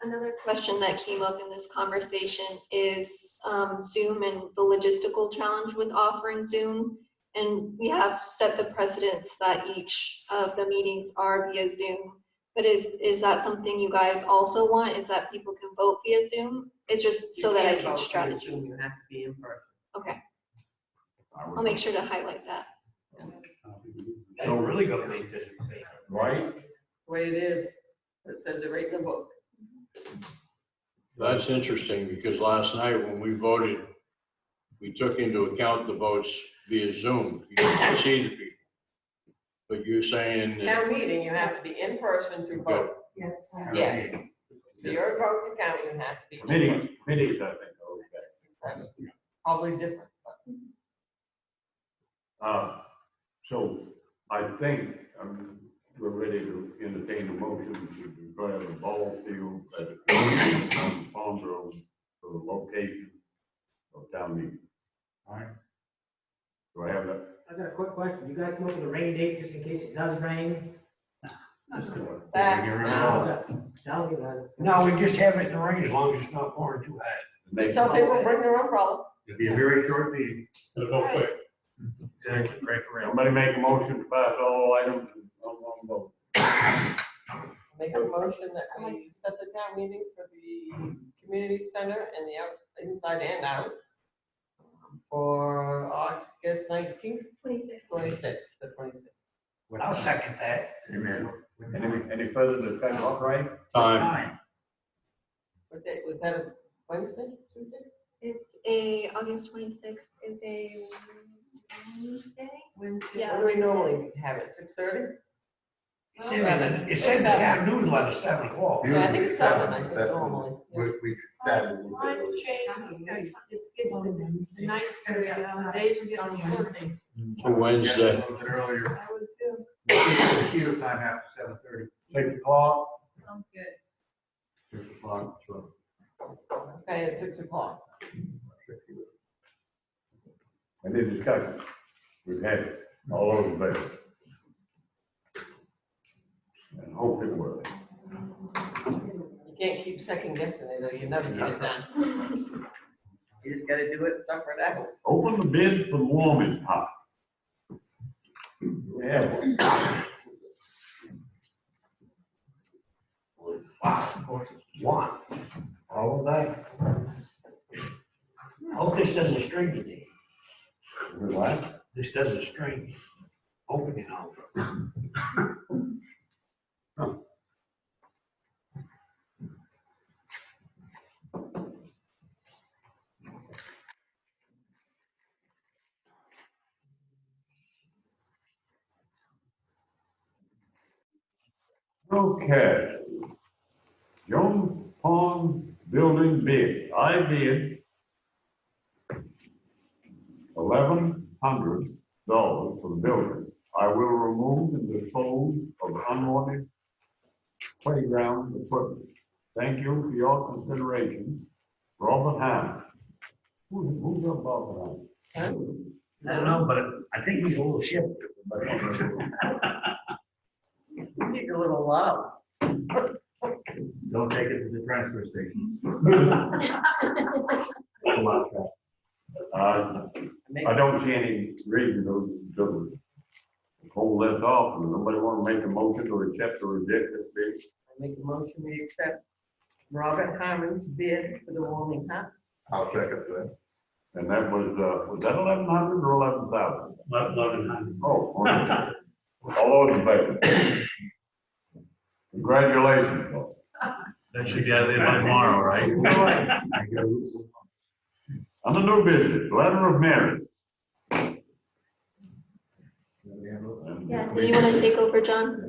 Another question that came up in this conversation is Zoom and the logistical challenge with offering Zoom. And we have set the precedents that each of the meetings are via Zoom. But is that something you guys also want? Is that people can vote via Zoom? It's just so that I can You strategize. have to be in person. Okay, I'll make sure to highlight that. That's really gonna make this big. Right? The way it is, it says it right in the book. That's interesting, because last night when we voted, we took into account the votes via Zoom. You didn't see the people. But you're saying that, Town meeting, you have to be in person to vote. Yes. Yes. For your vote to count, you have to be. in person. Committees, I think, are okay. That's probably different. So I think we're ready to entertain a motion to declare the ball field as on Farm Road for the location of town meeting. All right. Do I have that? I got a quick question. You guys come up with a rain date just in case it does rain? That, Tell me that. No, we just have it in the rain as long as it's not pouring too hard. just tell people bring their umbrella. It'll be a very short meeting. It'll go quick. Exactly, break around. Somebody make a motion to pass all items on one vote. Make a motion that we set the town meeting for the community center and the inside and out for August 19th, 26th, the 26th. I'll second that. Amen. Any further discussion, all right? time, What day, was that a Wednesday, Tuesday? It's a, August 26th is a Wednesday? Wednesday. Yeah. What do we normally have it, 6:30? It said the town newsletter 7 o'clock. Yeah, I think it's 7, I think normally. We started a little bit early. It's the night, so the days we get on Thursday. to Wednesday. A little bit earlier. I would do. Cedar time after 7:30. 6 o'clock? Sounds good. 6 o'clock, sure. Okay, at 6 o'clock. Any discussion? We've had it. All those in favor? And hope it works. You can't keep second guessing it, or you never get it done. You just gotta do it and suffer it out. Open the bid for warming pot. Yeah. Wow, of course, it's one. All of that. Hope this doesn't string today. What? This doesn't string. Opening all. Okay. Jones Pond Building bid. I bid $1,100 for the building. I will remove and dispose of unwanted playground equipment. Thank you for your consideration. Robert Hammond. Who's up Robert Hammond? I don't know, but I think he's a little shifty. He's a little loud. Don't take it to the transfer station. I don't see any reason to hold this off. Nobody want to make a motion to accept or reject this bid? I make a motion, we accept Robert Harmon's bid for the warming hut. I'll second that. And that was that 1,100 or 11,000? 1100. Oh, okay. All those in favor? Congratulations, Paul. That should get there by tomorrow, right? On the new business, letter of merit. Yeah, do you want to take over, John?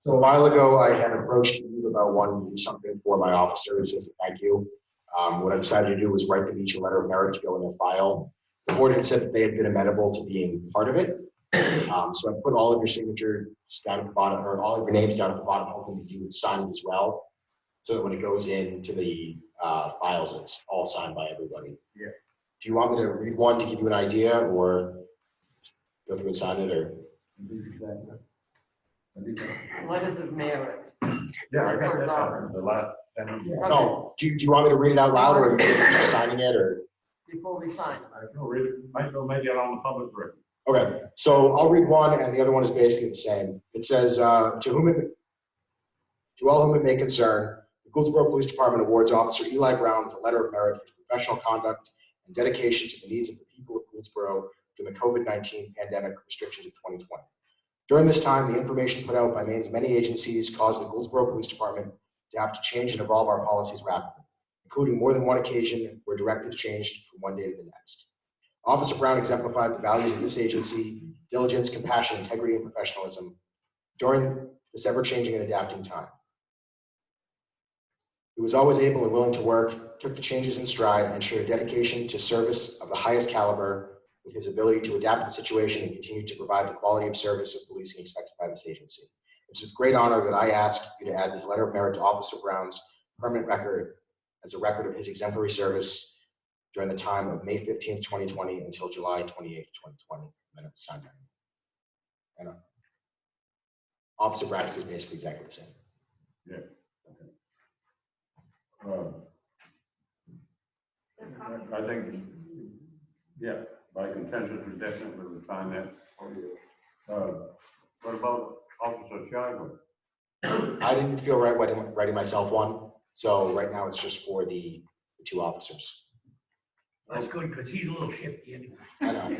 So a while ago, I had approached you about wanting to do something for my officers as a thank you. What I decided to do was write them each a letter of merit to go in their file. The board had said that they had been amenable to being part of it. So I put all of your signatures down at the bottom, or all of your names down at the bottom, hoping that you would sign it as well. So that when it goes into the files, it's all signed by everybody. Yeah. Do you want me to read one to give you an idea, or go through and sign it, or? Letters of merit. Yeah, I got that. The last. No, do you want me to read it out loud, or are you just signing it, or? Before we sign. I can read it, might as well make it on the public record. Okay, so I'll read one, and the other one is basically the same. It says, to all whom it may concern, the Gouldsboro Police Department awards Officer Eli Brown with a letter of merit for his professional conduct and dedication to the needs of the people of Gouldsboro during the COVID-19 pandemic restrictions of 2020. During this time, the information put out by Maine's many agencies caused the Gouldsboro Police Department to have to change and evolve our policies rapidly, including more than one occasion where directives changed from one day to the next. Officer Brown exemplified the values of this agency: diligence, compassion, integrity, and professionalism during this ever-changing and adapting time. He was always able and willing to work, took the changes in stride, and showed a dedication to service of the highest caliber with his ability to adapt to the situation and continue to provide the quality of service of policing expected by this agency. It's with great honor that I ask you to add this letter of merit to Officer Brown's permanent record as a record of his exemplary service during the time of May 15th, 2020 until July 28th, 2020. And it's signed by me. And Officer Brackets is basically exactly the same. Yeah. Okay. I think, yeah, by consensus, we definitely would find that. What about Officer Shiver? I didn't feel right writing myself one, so right now it's just for the two officers. That's good, because he's a little shifty anyway. I know.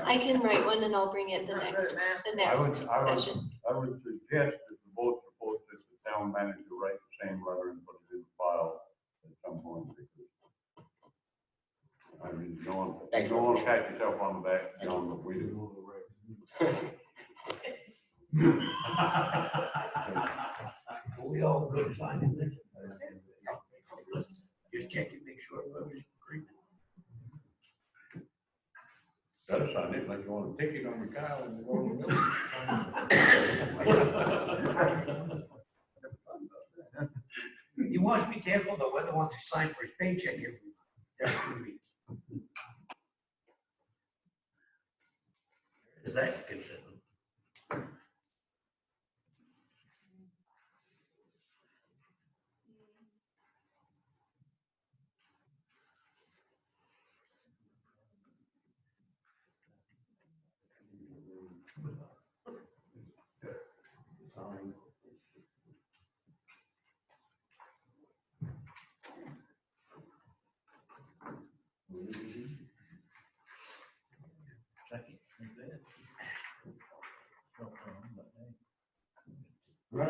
I can write one and I'll bring it the next session. I would suggest that the board support that the town manager write the same letter and put it in the file at some point. I mean, you don't want to pat yourself on the back, John, but we do. Are we all good signing this? Just check and make sure everybody's agreed. Gotta sign it like you want a ticket on your car and you go to the He wants to be careful though, whether he wants to sign for his paycheck every week. Is that considered? All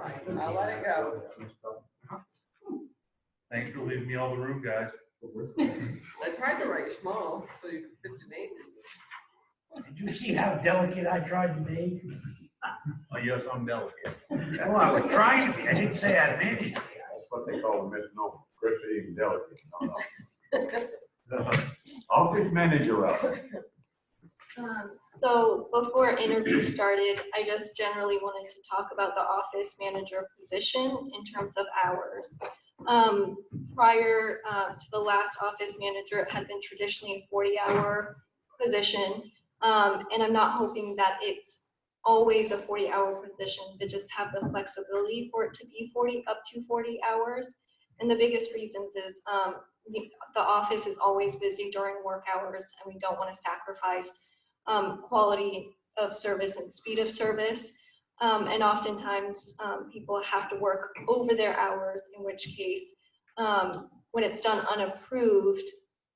right, I'll let it go. Thanks for leaving me all the room, guys. I tried to write small so you could fit your name in. Did you see how delicate I tried to be? Oh, yes, I'm delicate. Well, I was trying to be. I didn't say I made it. That's what they call a misnomer, crispy and delicate. No. Office manager up. So before interview started, I just generally wanted to talk about the office manager position in terms of hours. Prior to the last office manager, it had been traditionally a 40-hour position. And I'm not hoping that it's always a 40-hour position, but just have the flexibility for it to be up to 40 hours. And the biggest reasons is the office is always busy during work hours, and we don't want to sacrifice quality of service and speed of service. And oftentimes people have to work over their hours, in which case when it's done unapproved,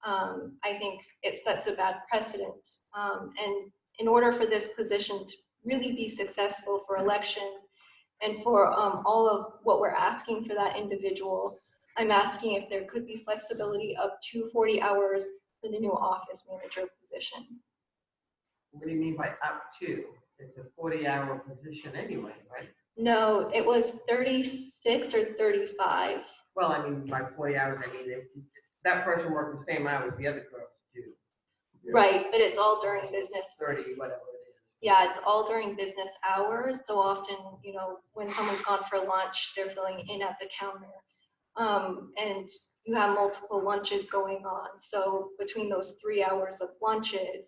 I think it sets a bad precedent. And in order for this position to really be successful for elections and for all of what we're asking for that individual, I'm asking if there could be flexibility up to 40 hours for the new office manager position. What do you mean by up to? It's a 40-hour position anyway, right? No, it was 36 or 35. Well, I mean, by 40 hours, I mean, if that person worked the same hours the other girls do. Right, but it's all during business. 30, whatever it is. Yeah, it's all during business hours. So often, when someone's gone for lunch, they're filling in at the counter. And you have multiple lunches going on. So between those 3 hours of lunches,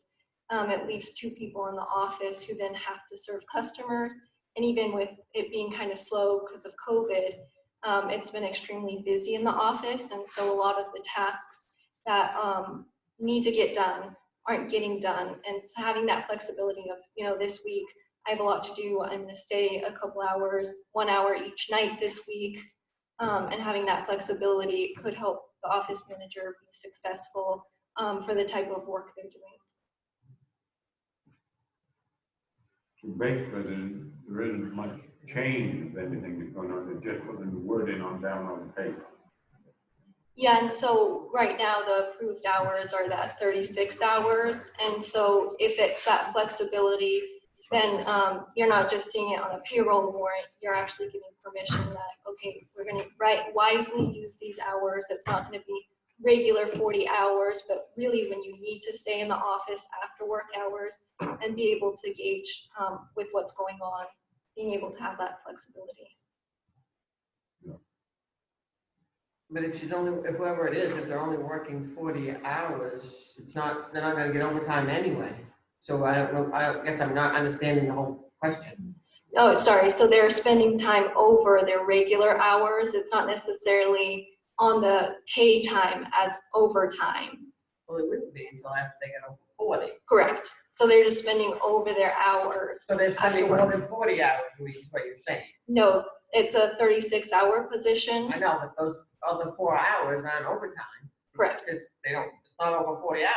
it leaves 2 people in the office who then have to serve customers. And even with it being kind of slow because of COVID, it's been extremely busy in the office. And so a lot of the tasks that need to get done aren't getting done. And so having that flexibility of, this week, I have a lot to do. I'm going to stay a couple hours, 1 hour each night this week. And having that flexibility could help the office manager be successful for the type of work they're doing. So basically, there isn't much change, if anything, that's going on, they're just putting the word in on down on the paper. Yeah, and so right now the approved hours are that 36 hours. And so if it's that flexibility, then you're not just seeing it on a payroll warrant, you're actually giving permission that, okay, we're going to wisely use these hours. It's not going to be regular 40 hours, but really when you need to stay in the office after work hours and be able to gauge with what's going on, being able to have that flexibility. But if whoever it is, if they're only working 40 hours, they're not gonna get overtime anyway. So I don't know, I guess I'm not understanding the whole question. Oh, sorry, so they're spending time over their regular hours. It's not necessarily on the pay time as overtime. Well, it wouldn't be until after they get over 40. Correct. So they're just spending over their hours. So they're spending more than 40 hours a week is what you're saying. No, it's a 36-hour position. I know, but those other 4 hours aren't overtime. Correct. It's not over 40 hours.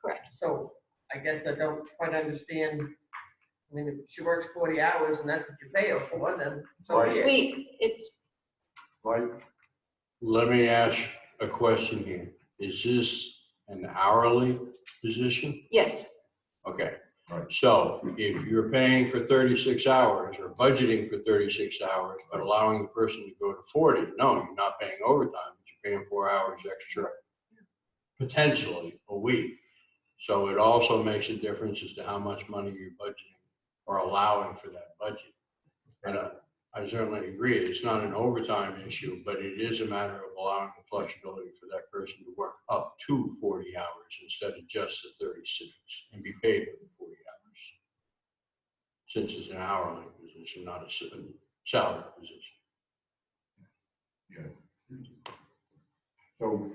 Correct. So I guess I don't quite understand. I mean, if she works 40 hours and that's what you pay her for, then so Right. be it. It's Right? Let me ask a question here. Is this an hourly position? yes. Okay. Right. So if you're paying for 36 hours or budgeting for 36 hours, but allowing the person to go to 40, no, you're not paying overtime, but you're paying 4 hours extra potentially a week. So it also makes a difference as to how much money you're budgeting or allowing for that budget. And I certainly agree, it's not an overtime issue, but it is a matter of allowing the flexibility for that person to work up to 40 hours instead of just the 36 and be paid for the 40 hours. Since it's an hourly position, not a salary position. Yeah. So,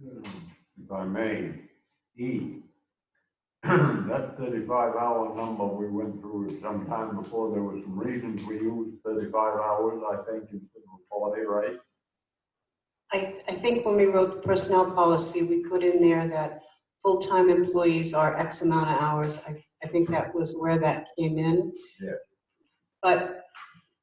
if I may, that 35-hour number we went through some time before, there was some reasons we used 35 hours, I think, instead of 40, right? I think when we wrote the personnel policy, we put in there that full-time employees are X amount of hours. I think that was where that came in. Yeah. But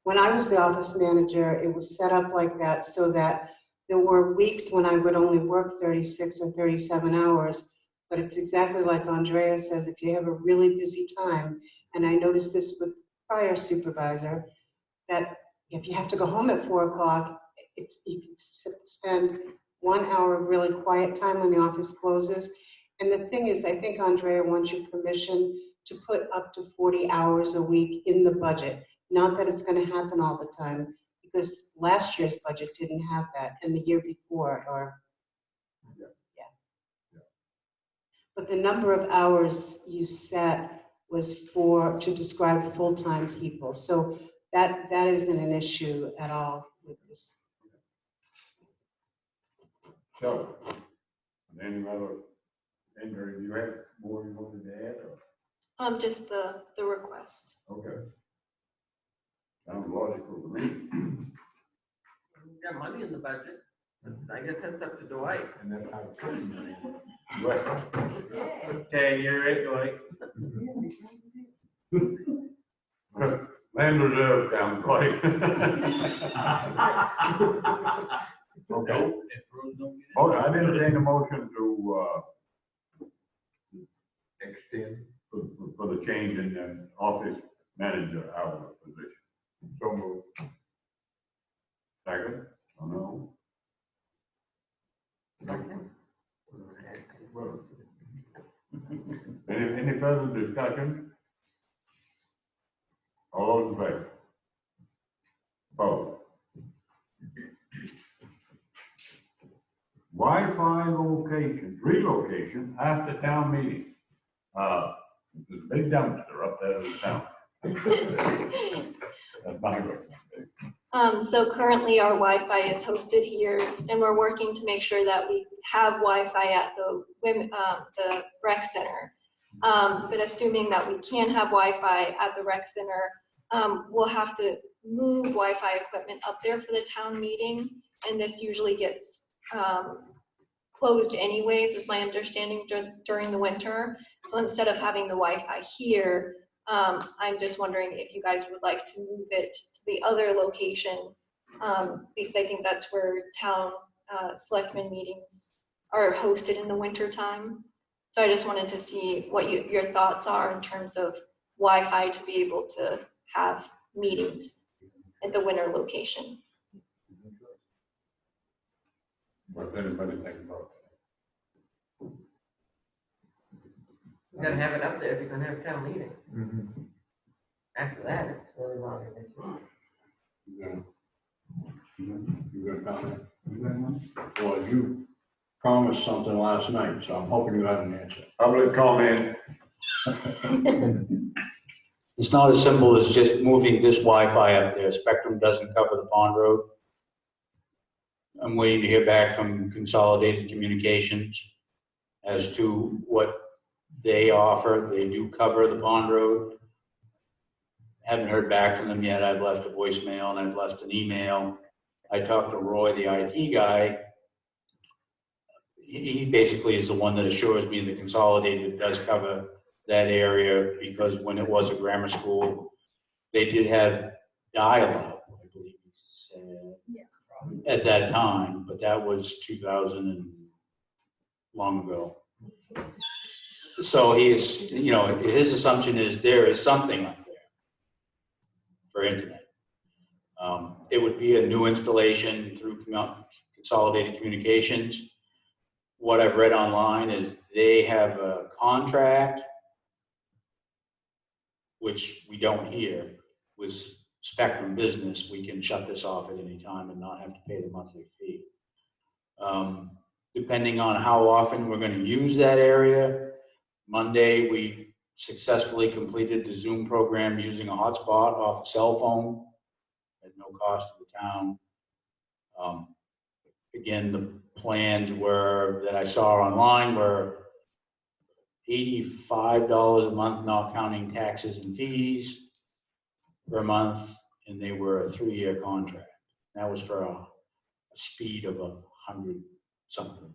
when I was the office manager, it was set up like that so that there were weeks when I would only work 36 or 37 hours. But it's exactly like Andrea says, if you have a really busy time, and I noticed this with prior supervisor, that if you have to go home at 4 o'clock, you can spend 1 hour of really quiet time when the office closes. And the thing is, I think Andrea wants your permission to put up to 40 hours a week in the budget. Not that it's going to happen all the time, because last year's budget didn't have that, and the year before, yeah. But the number of hours you set was to describe full-time people. So that isn't an issue at all with this. So, any other, Andrew, do you have more you wanted to add? Or? Just the request. Okay. Sounds logical to me. We've got money in the budget. I guess that's up to Dwight. And that's how it's written. Okay, you're it, Dwight. Land reserve account, Dwight. Okay. Okay, I entertain a motion to, Extend. for the change in the office manager hour position. So moved. Second, oh no. Any further discussion? All those in favor? Opposed? Wi-Fi relocation after town meeting. There's a big dumpster up there in town. That's my recommendation. So currently our Wi-Fi is hosted here, and we're working to make sure that we have Wi-Fi at the rec center. But assuming that we can have Wi-Fi at the rec center, we'll have to move Wi-Fi equipment up there for the town meeting, and this usually gets closed anyways, is my understanding, during the winter. So instead of having the Wi-Fi here, I'm just wondering if you guys would like to move it to the other location, because I think that's where town selectmen meetings are hosted in the winter time. So I just wanted to see what your thoughts are in terms of Wi-Fi to be able to have meetings at the winter location. What does anybody think about You gotta have it up there if you're gonna have a town meeting. Mm-hmm. After that, it's really not an issue. You gonna comment? Well, you promised something last night, so I'm hoping you have an answer. Public comment. It's not as simple as just moving this Wi-Fi up there. Spectrum doesn't cover the Pond Road. I'm waiting to hear back from Consolidated Communications as to what they offer. They do cover the Pond Road. Haven't heard back from them yet. I've left a voicemail and I've left an email. I talked to Roy, the IT guy. He basically is the one that assures me that Consolidated does cover that area, because when it was a grammar school, they did have dial-up, I believe he said, at that time, but that was 2000 and long ago. So he is, his assumption is there is something up there for internet. It would be a new installation through Consolidated Communications. What I've read online is they have a contract, which we don't hear, with Spectrum Business. We can shut this off at any time and not have to pay the monthly fee. Depending on how often we're going to use that area, Monday we successfully completed the Zoom program using a hotspot off a cell phone at no cost to the town. Again, the plans that I saw online were $85 a month, not counting taxes and fees per month, and they were a 3-year contract. That was for a speed of 100 something.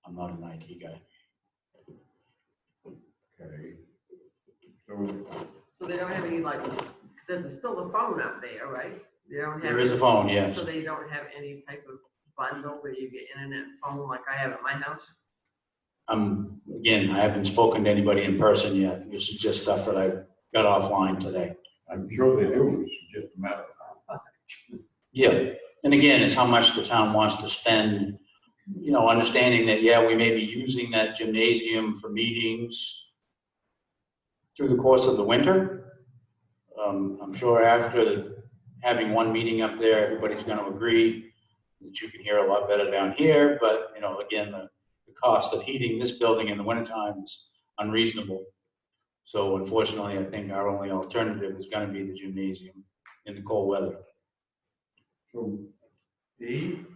I'm not an IT guy. Okay. So they don't have any, because there's still a phone up there, right? They don't have. There is a phone, yes. So they don't have any type of bundle where you get internet phone like I have at my house? Again, I haven't spoken to anybody in person yet. This is just stuff that I got offline today. I'm sure they do, it's just a matter of how much. Yeah, and again, it's how much the town wants to spend, understanding that, yeah, we may be using that gymnasium for meetings through the course of the winter. I'm sure after having one meeting up there, everybody's going to agree that you can hear a lot better down here, but, again, the cost of heating this building in the wintertime is unreasonable. So unfortunately, I think our only alternative is going to be the gymnasium in the cold weather. So, Eve?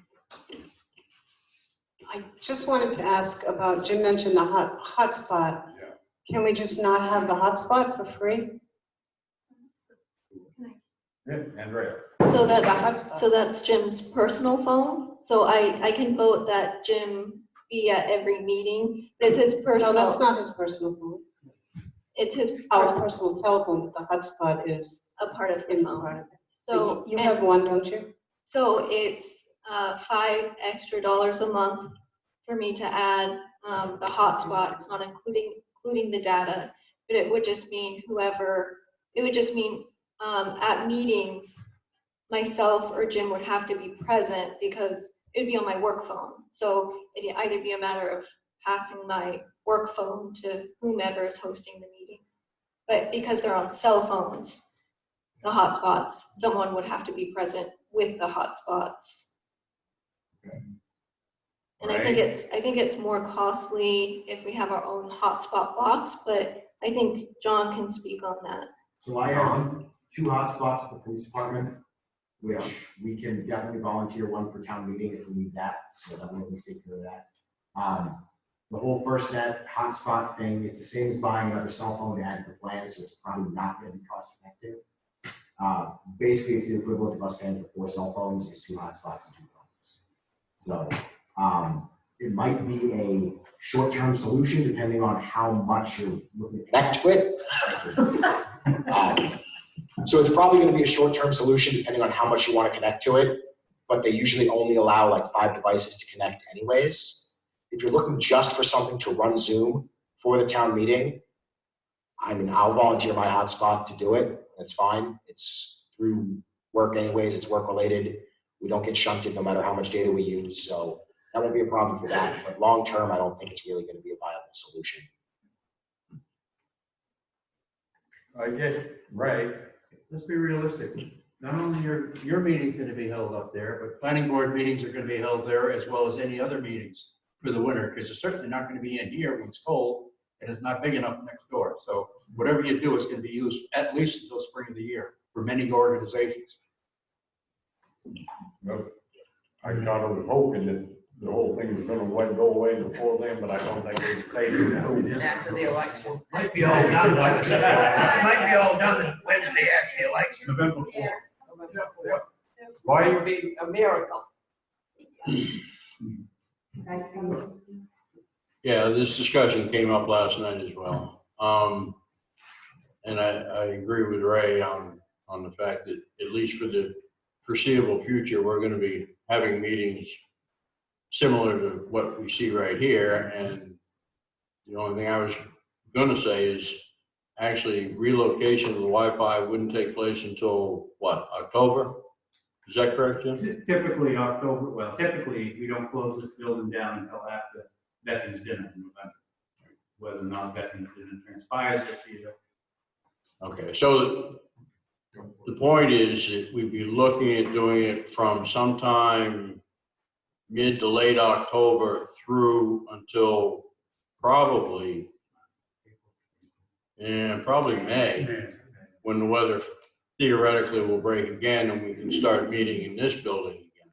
I just wanted to ask about, Jim mentioned the hotspot. Yeah. Can we just not have the hotspot for free? Yeah, Andrea. So that's Jim's personal phone. So I can vote that Jim be at every meeting, but it's his personal. No, that's not his personal phone. It's his Our personal, personal telephone, but the hotspot is a part of the in the phone. part of it. So, You and have one, don't you? so it's $5 extra a month for me to add the hotspot. It's not including the data, but it would just mean at meetings, myself or Jim would have to be present because it'd be on my work phone. So it'd either be a matter of passing my work phone to whomever is hosting the meeting. But because they're on cell phones, the hotspots, someone would have to be present with the hotspots. And I think it's more costly if we have our own hotspot box, but I think John can speak on that. So I have 2 hotspots for the police department, which we can definitely volunteer one for town meeting if we need that, so that we'll take care of that. The whole first set hotspot thing, it's the same as buying another cell phone to add to the plan, so it's probably not going to be cost effective. Basically, it's the equivalent of us paying for 4 cell phones, it's 2 hotspots and 2 phones. So it might be a short-term solution depending on how much you're looking to connect to it. So it's probably going to be a short-term solution depending on how much you want to connect to it, but they usually only allow like 5 devices to connect anyways. If you're looking just for something to run Zoom for the town meeting, I mean, I'll volunteer my hotspot to do it. That's fine. It's through work anyways. It's work related. We don't get shunted no matter how much data we use. So that won't be a problem for that. But long term, I don't think it's really going to be a viable solution. I guess, Ray, Let's be realistic. Not only your meeting's gonna be held up there, but planning board meetings are gonna be held there as well as any other meetings for the winter, because it's certainly not gonna be in here when it's cold and it's not big enough next door. So whatever you do is gonna be used at least until spring of the year for many organizations. well, I kind of was hoping that the whole thing was gonna go away before then, but I don't think they can say so. After the election. Might be all done by the, might be all done the Wednesday after the election. November Yeah. 4th. Why? It would be a miracle. Yeah, this discussion came up last night as well. And I agree with Ray on the fact that at least for the foreseeable future, we're gonna be having meetings similar to what we see right here. And the only thing I was gonna say is actually relocation of the Wi-Fi wouldn't take place until what, October? Is that correct, Jim? Typically October, well, typically we don't close this building down until after Veterans Dinner in November. Whether or not Veterans Dinner transpires this year. Okay, so the point is that we'd be looking at doing it from sometime mid to late October through until probably May, when the weather theoretically will break again and we can start meeting in this building again.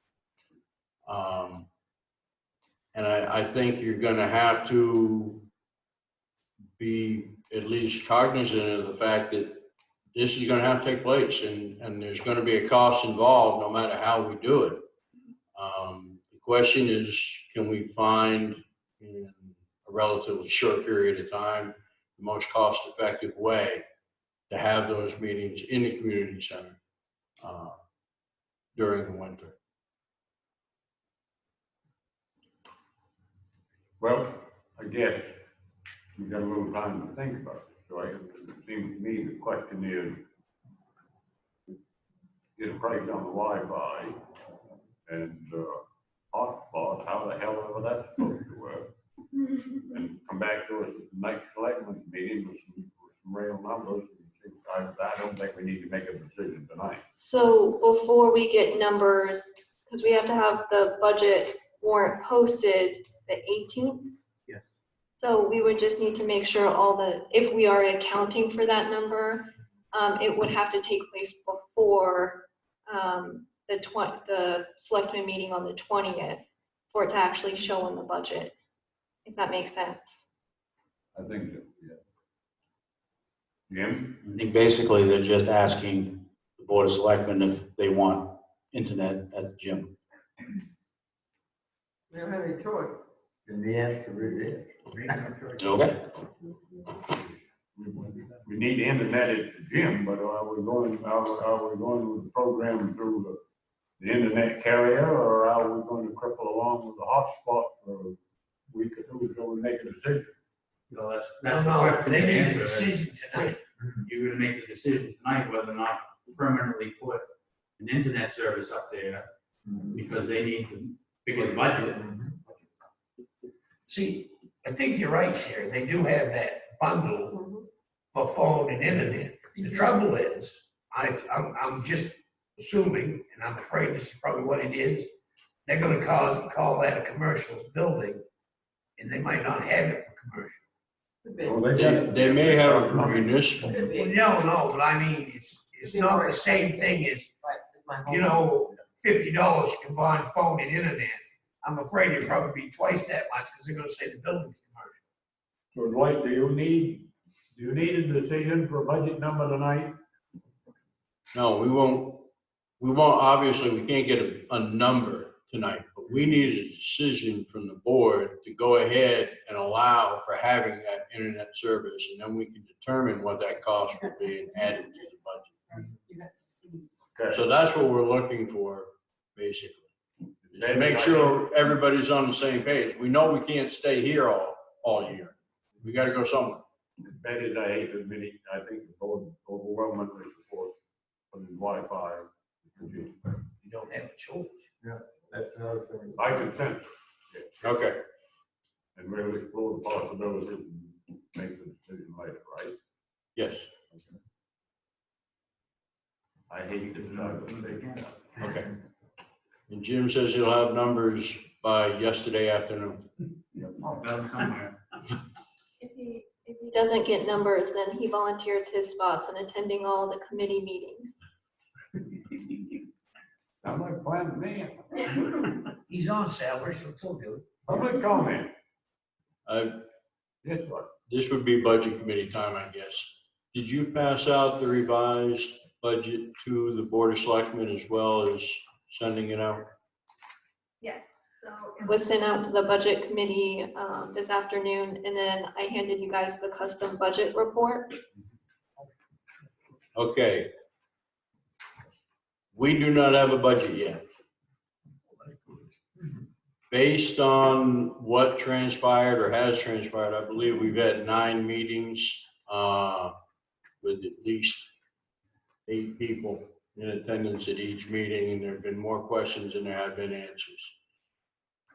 And I think you're gonna have to be at least cognizant of the fact that this is gonna have to take place and there's gonna be a cost involved no matter how we do it. The question is, can we find in a relatively short period of time the most cost-effective way to have those meetings in the community center during the winter? Well, I guess we got a little time to think about it. So it seems to me the question is, get a price on the Wi-Fi and hotspot, how the hell ever that's supposed to work? And come back to us at the next Selectmen Meeting with some real numbers. I don't think we need to make a decision tonight. So before we get numbers, because we have to have the budget warrant posted the 18th. Yes. So we would just need to make sure if we are accounting for that number, it would have to take place before the Selectmen meeting on the 20th for it to actually show in the budget, if that makes sense. I think that, yeah. Jim? I think basically they're just asking the Board of Selectmen if they want internet at the gym. We don't have any choice. And the answer is Okay. We need internet at the gym, but are we going with the program through the internet carrier, or are we going to cripple along with the hotspot for a week or two until we make a decision? So that's No, the no, question they to made a answer. decision tonight. You're gonna make the decision tonight whether or not to permanently put an internet service up there because they need to figure the budget. See, I think you're right, Sharon. They do have that bundle for phone and internet. The trouble is, I'm just assuming, and I'm afraid this is probably what it is, they're gonna call that a commercials building, and they might not have it for commercial. Could be. Well, They may have a municipal. Could be. Well, no, but I mean, it's not the same thing as, Right, it's my home. you know, $50 combined phone and internet. I'm afraid it'd probably be twice that much, because they're gonna say the building's commercial. So Dwight, do you need a decision for a budget number tonight? No, we won't, obviously, we can't get a number tonight, but we need a decision from the board to go ahead and allow for having that internet service, and then we can determine what that cost would be and add it to the budget. So that's what we're looking for, basically. Is to make sure everybody's on the same page. We know we can't stay here all year. We gotta go somewhere. Betty, I hate to admit it, I think the board overwhelmingly supports putting Wi-Fi. You don't have a choice. that's another thing. By consent, Okay. and we'll explore the possibilities and make the decision later, right? Yes. I hate to decide what they do. Okay. And Jim says he'll have numbers by yesterday afternoon. Somewhere. If he doesn't get numbers, then he volunteers his spots in attending all the committee meetings. Sound like a plan to me. He's on salary, so it's all good. Public comment. Yes, what? This would be budget committee time, I guess. Did you pass out the revised budget to the Board of Selectmen as well as sending it out? Yes, so. It was sent out to the budget committee this afternoon, and then I handed you guys the custom budget report. Okay. We do not have a budget yet. Based on what transpired or has transpired, I believe we've had 9 meetings with at least 8 people in attendance at each meeting, and there have been more questions than there have been answers.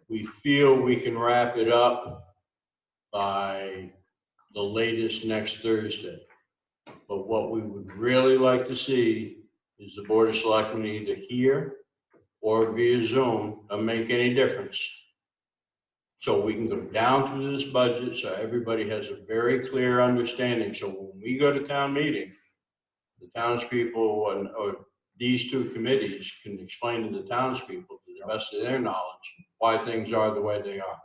We feel we can wrap it up by the latest next Thursday. But what we would really like to see is the Board of Selectmen either here or via Zoom, doesn't make any difference. So we can go down through this budget so everybody has a very clear understanding. So when we go to town meeting, the townspeople or these 2 committees can explain to the townspeople to the best of their knowledge why things are the way they are.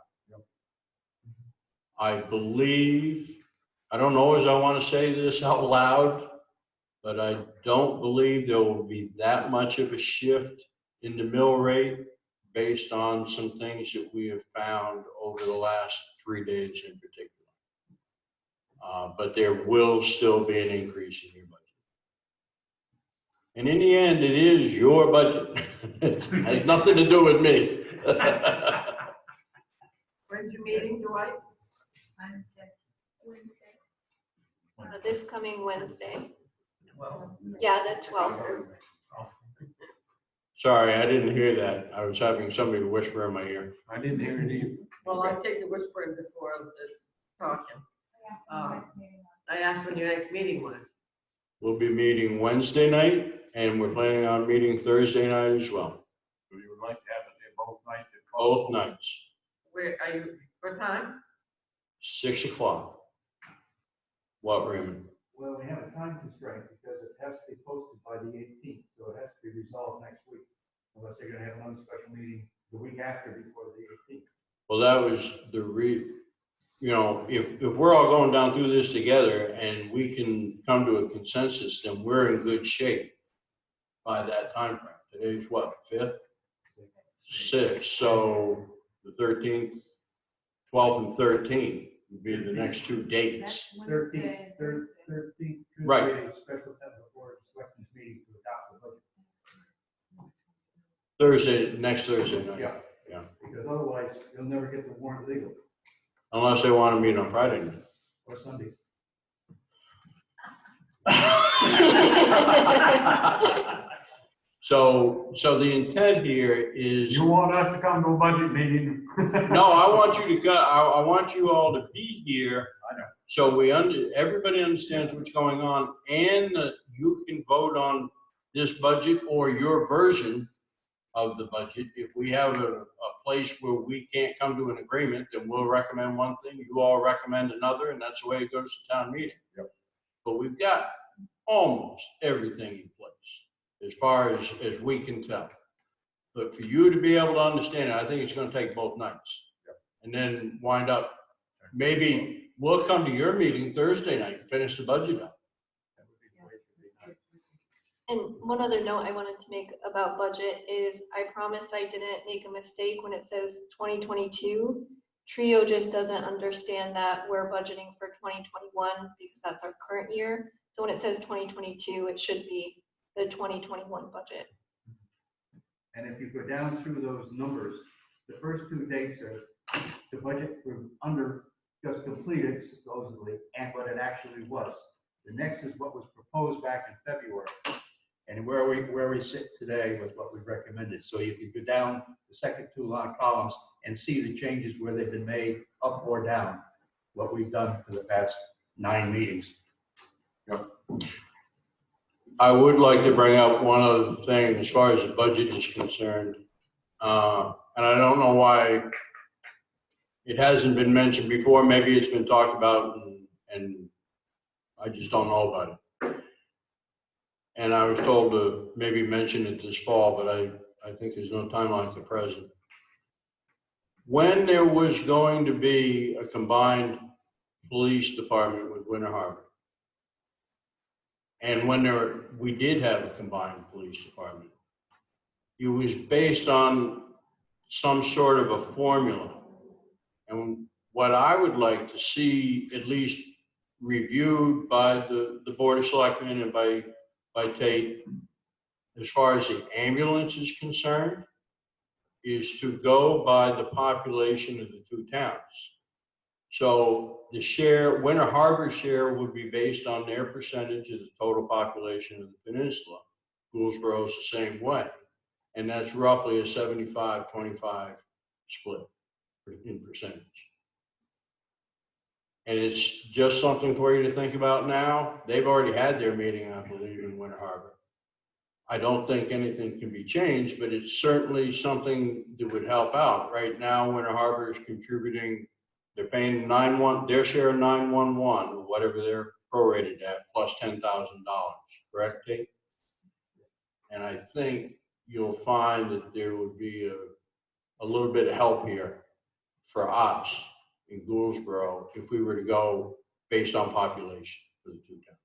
I believe, I don't always I want to say this out loud, but I don't believe there will be that much of a shift in the mill rate based on some things that we have found over the last 3 days in particular. But there will still be an increase in your budget. And in the end, it is your budget. It has nothing to do with me. When's your meeting, Dwight? This coming Wednesday. Well, Yeah, the 12th. Sorry, I didn't hear that. I was having somebody whisper in my ear. I didn't hear it either. Well, I take the whispering before this talking. I asked when your next meeting was. We'll be meeting Wednesday night, and we're planning on meeting Thursday night as well. So you would like to have it there both nights? Both nights, Where are you, what time? 6 o'clock. What, Raymond? Well, we have a time constraint because it has to be posted by the 18th, so it has to be resolved next week. Unless they're gonna have another special meeting the week after before the 18th. Well, that was if we're all going down through this together and we can come to a consensus, then we're in good shape by that time frame. Today's what, 5th? 6th. So The 13th, 12th and 13th would be the next two dates. 13th, Right. Tuesday, a special board of selectmen's meeting to adopt the budget. Thursday, next Thursday night. Yeah. Yeah. Because otherwise, you'll never get the warrant legal, Unless they want to meet on Friday night. or Sunday. So the intent here is, You want us to come to a budget meeting? no, I want you to go, I want you all to be here. I know. So everybody understands what's going on, and that you can vote on this budget or your version of the budget. If we have a place where we can't come to an agreement, then we'll recommend one thing, you all recommend another, and that's the way it goes to town meeting. Yep. But we've got almost everything in place, as far as we can tell. But for you to be able to understand it, I think it's gonna take both nights. Yep. And then wind up, maybe we'll come to your meeting Thursday night and finish the budget up. And one other note I wanted to make about budget is I promised I didn't make a mistake when it says 2022. Trio just doesn't understand that we're budgeting for 2021 because that's our current year. So when it says 2022, it should be the 2021 budget. And if you go down through those numbers, the first two dates are the budget we're under just completed supposedly, and what it actually was. The next is what was proposed back in February. And where we sit today with what we recommended. So you can go down the second two line columns and see the changes where they've been made up or down, what we've done for the past 9 meetings. I would like to bring up one other thing as far as the budget is concerned. And I don't know why it hasn't been mentioned before. Maybe it's been talked about and I just don't know about it. And I was told to maybe mention it this fall, but I think there's no time like the present. When there was going to be a combined police department with Winter Harbor, and when we did have a combined police department, it was based on some sort of a formula. And what I would like to see at least reviewed by the Board of Selectmen and by Tate, as far as the ambulance is concerned, is to go by the population of the two towns. So the share, Winter Harbor share would be based on their percentage of the total population of the peninsula. Gouldsboro is the same way. And that's roughly a 75-25 split in percentage. And it's just something for you to think about now. They've already had their meeting, I believe, in Winter Harbor. I don't think anything can be changed, but it's certainly something that would help out. Right now, Winter Harbor is contributing, they're paying their share of 911, or whatever they're prorated at, plus $10,000, correct, Kate? And I think you'll find that there would be a little bit of help here for us in Gouldsboro if we were to go based on population for the two towns.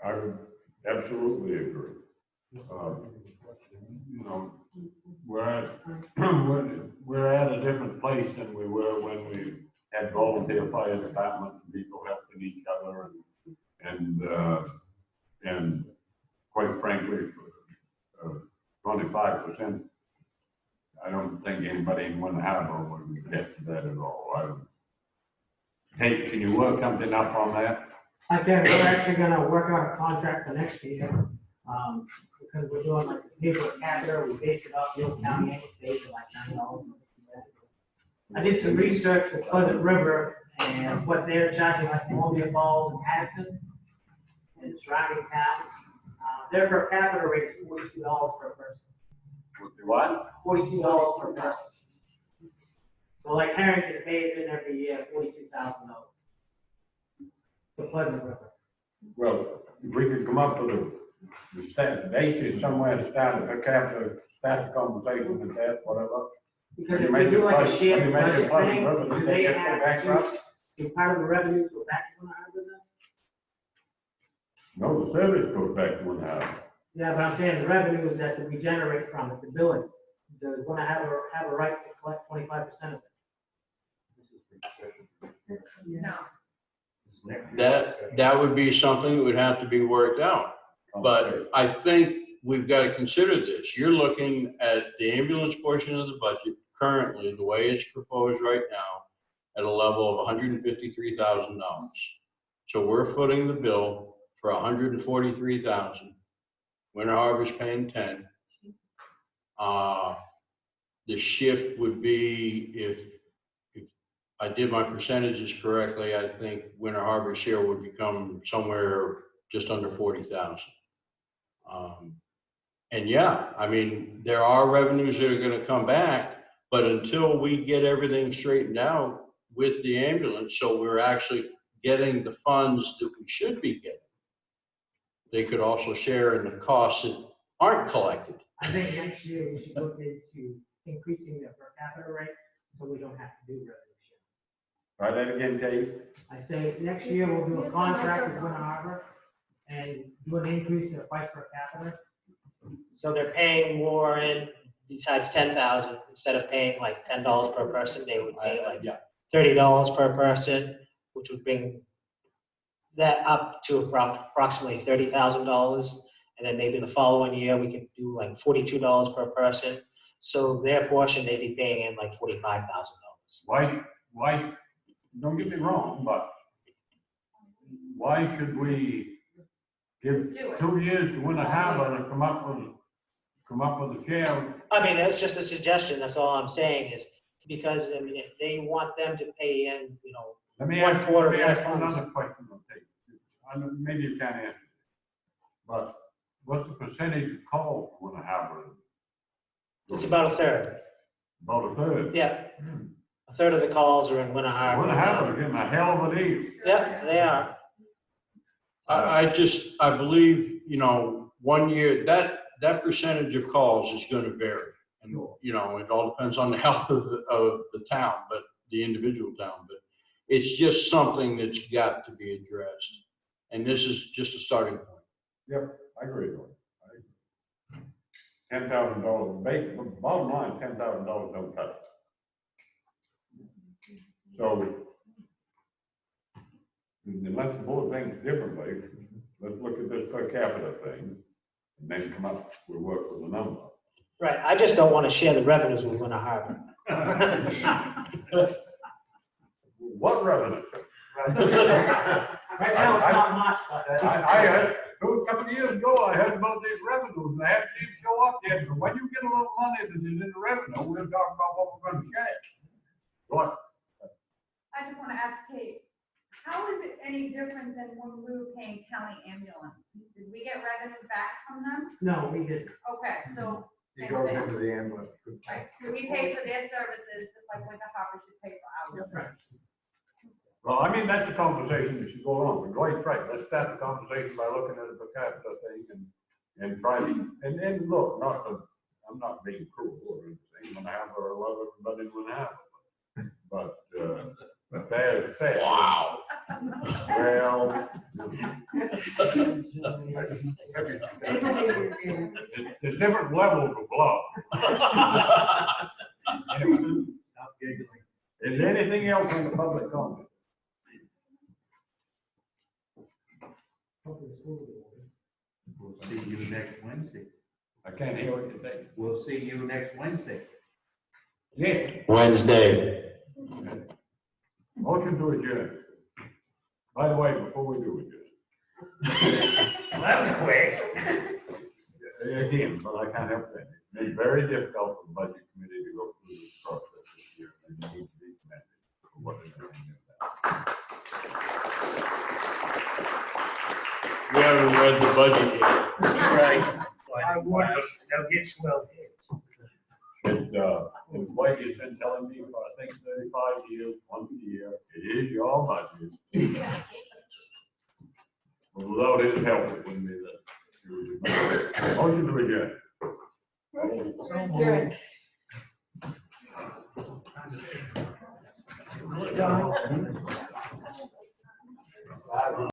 I would absolutely agree. You know, we're at a different place than we were when we had volunteer fire department and people helping each other and quite frankly, 25%. I don't think anybody in Winter Harbor would get to that at all. Hey, can you work something up on that? I can, we're actually gonna work on a contract for next year, because we're doing like the paper catheter, we based it off the old county annual state at like $9. I did some research with Pleasant River and what they're charging like Columbia Falls and Addison and surrounding towns. Their per capita rate is $42 per person. What? $42 per person. So like Harrington pays in every year $42,000. The Pleasant River. Well, if we could come up with the stat basis somewhere to start the conversation with that, whatever. Because if we do like a shared budget thing, do they have to do part of the revenues go back to Winter Harbor then? No, the service goes back to Winter Harbor. Yeah, but I'm saying the revenues that we generate from it, the billing they're gonna have a right to collect 25% of it. No. That would be something that would have to be worked out. But I think we've got to consider this. You're looking at the ambulance portion of the budget currently, the way it's proposed right now, at a level of $153,000. So we're footing the bill for $143,000. Winter Harbor's paying 10. The shift would be, if I did my percentages correctly, I think Winter Harbor's share would become somewhere just under 40,000. And yeah, I mean, there are revenues that are going to come back, but until we get everything straightened out with the ambulance, so we're actually getting the funds that we should be getting, they could also share in the costs that aren't collected. I think next year we should look into increasing the per capita rate, so we don't have to do revenue share. Try that again, Dave. I say next year we'll do a contract with Winter Harbor and do an increase in the price per capita. So they're paying more in, besides 10,000, instead of paying like $10 per person, they would pay like $30 per person, which would bring that up to approximately $30,000. And then maybe the following year we could do like $42 per person. So their portion, they'd be paying in like $45,000. Why, don't get me wrong, but why should we give 2 years to Winter Harbor and come up with a share? I mean, that's just a suggestion. That's all I'm saying is because I mean, if they want them to pay in, you know, Let me one ask quarter you of their funds. another question. Maybe you can't answer, but what's the percentage of calls for Winter Harbor? It's about a third. About a third. Yeah. A third of the calls are in Winter Harbor. Winter Harbor's getting a hell of a deal. Yeah, they are. I believe, you know, 1 year, that percentage of calls is going to vary. And, you know, it all depends on the health of the town, but the individual town, but it's just something that's got to be addressed. And this is just a starting point. Yep, I agree with you. $10,000, bottom line, $10,000 don't cut it. So, unless the board thinks differently, let's look at this per capita thing, and then come up, we'll work with a number. Right. I just don't want to share the revenues with Winter Harbor. What revenue? Right now, it's not much. I heard, it was a couple of years ago, I heard about these revenues, and I haven't seen it show up yet, so when you get a little money that is in the revenue, we'll talk about what we're gonna share. What? I just want to ask Kate, how is it any different than when we were paying county ambulance? Did we get revenue back from them? No, we didn't. Okay, so. It goes into the ambulance. Right, so we pay for their services, just like Winter Harbor should pay for ours. Right. Well, I mean, that's a conversation that should go on, but Dwight's right, let's start the conversation by looking at the per capita thing and try to, and look, I'm not being cruel or anything, when I have or love everybody when I have, but fair is fair. Wow. Well. There's different levels of love. Anyway, Stop giggling. is there anything else in the public comment? We'll see you next Wednesday. I can't hear what you think. We'll see you next Wednesday. Yeah. Wednesday. Motion to adjourn. By the way, before we do adjourn. Well, that was quick. Again, but I can't help that. It's very difficult for the budget committee to go through this process this year, and you need to be commended for what they're doing. We haven't read the budget yet. Right. I want, they'll get swell heads. And White has been telling me for, I think, 35 years, once a year, it is your budget. But without his help, it wouldn't be that. Motion to adjourn. Done.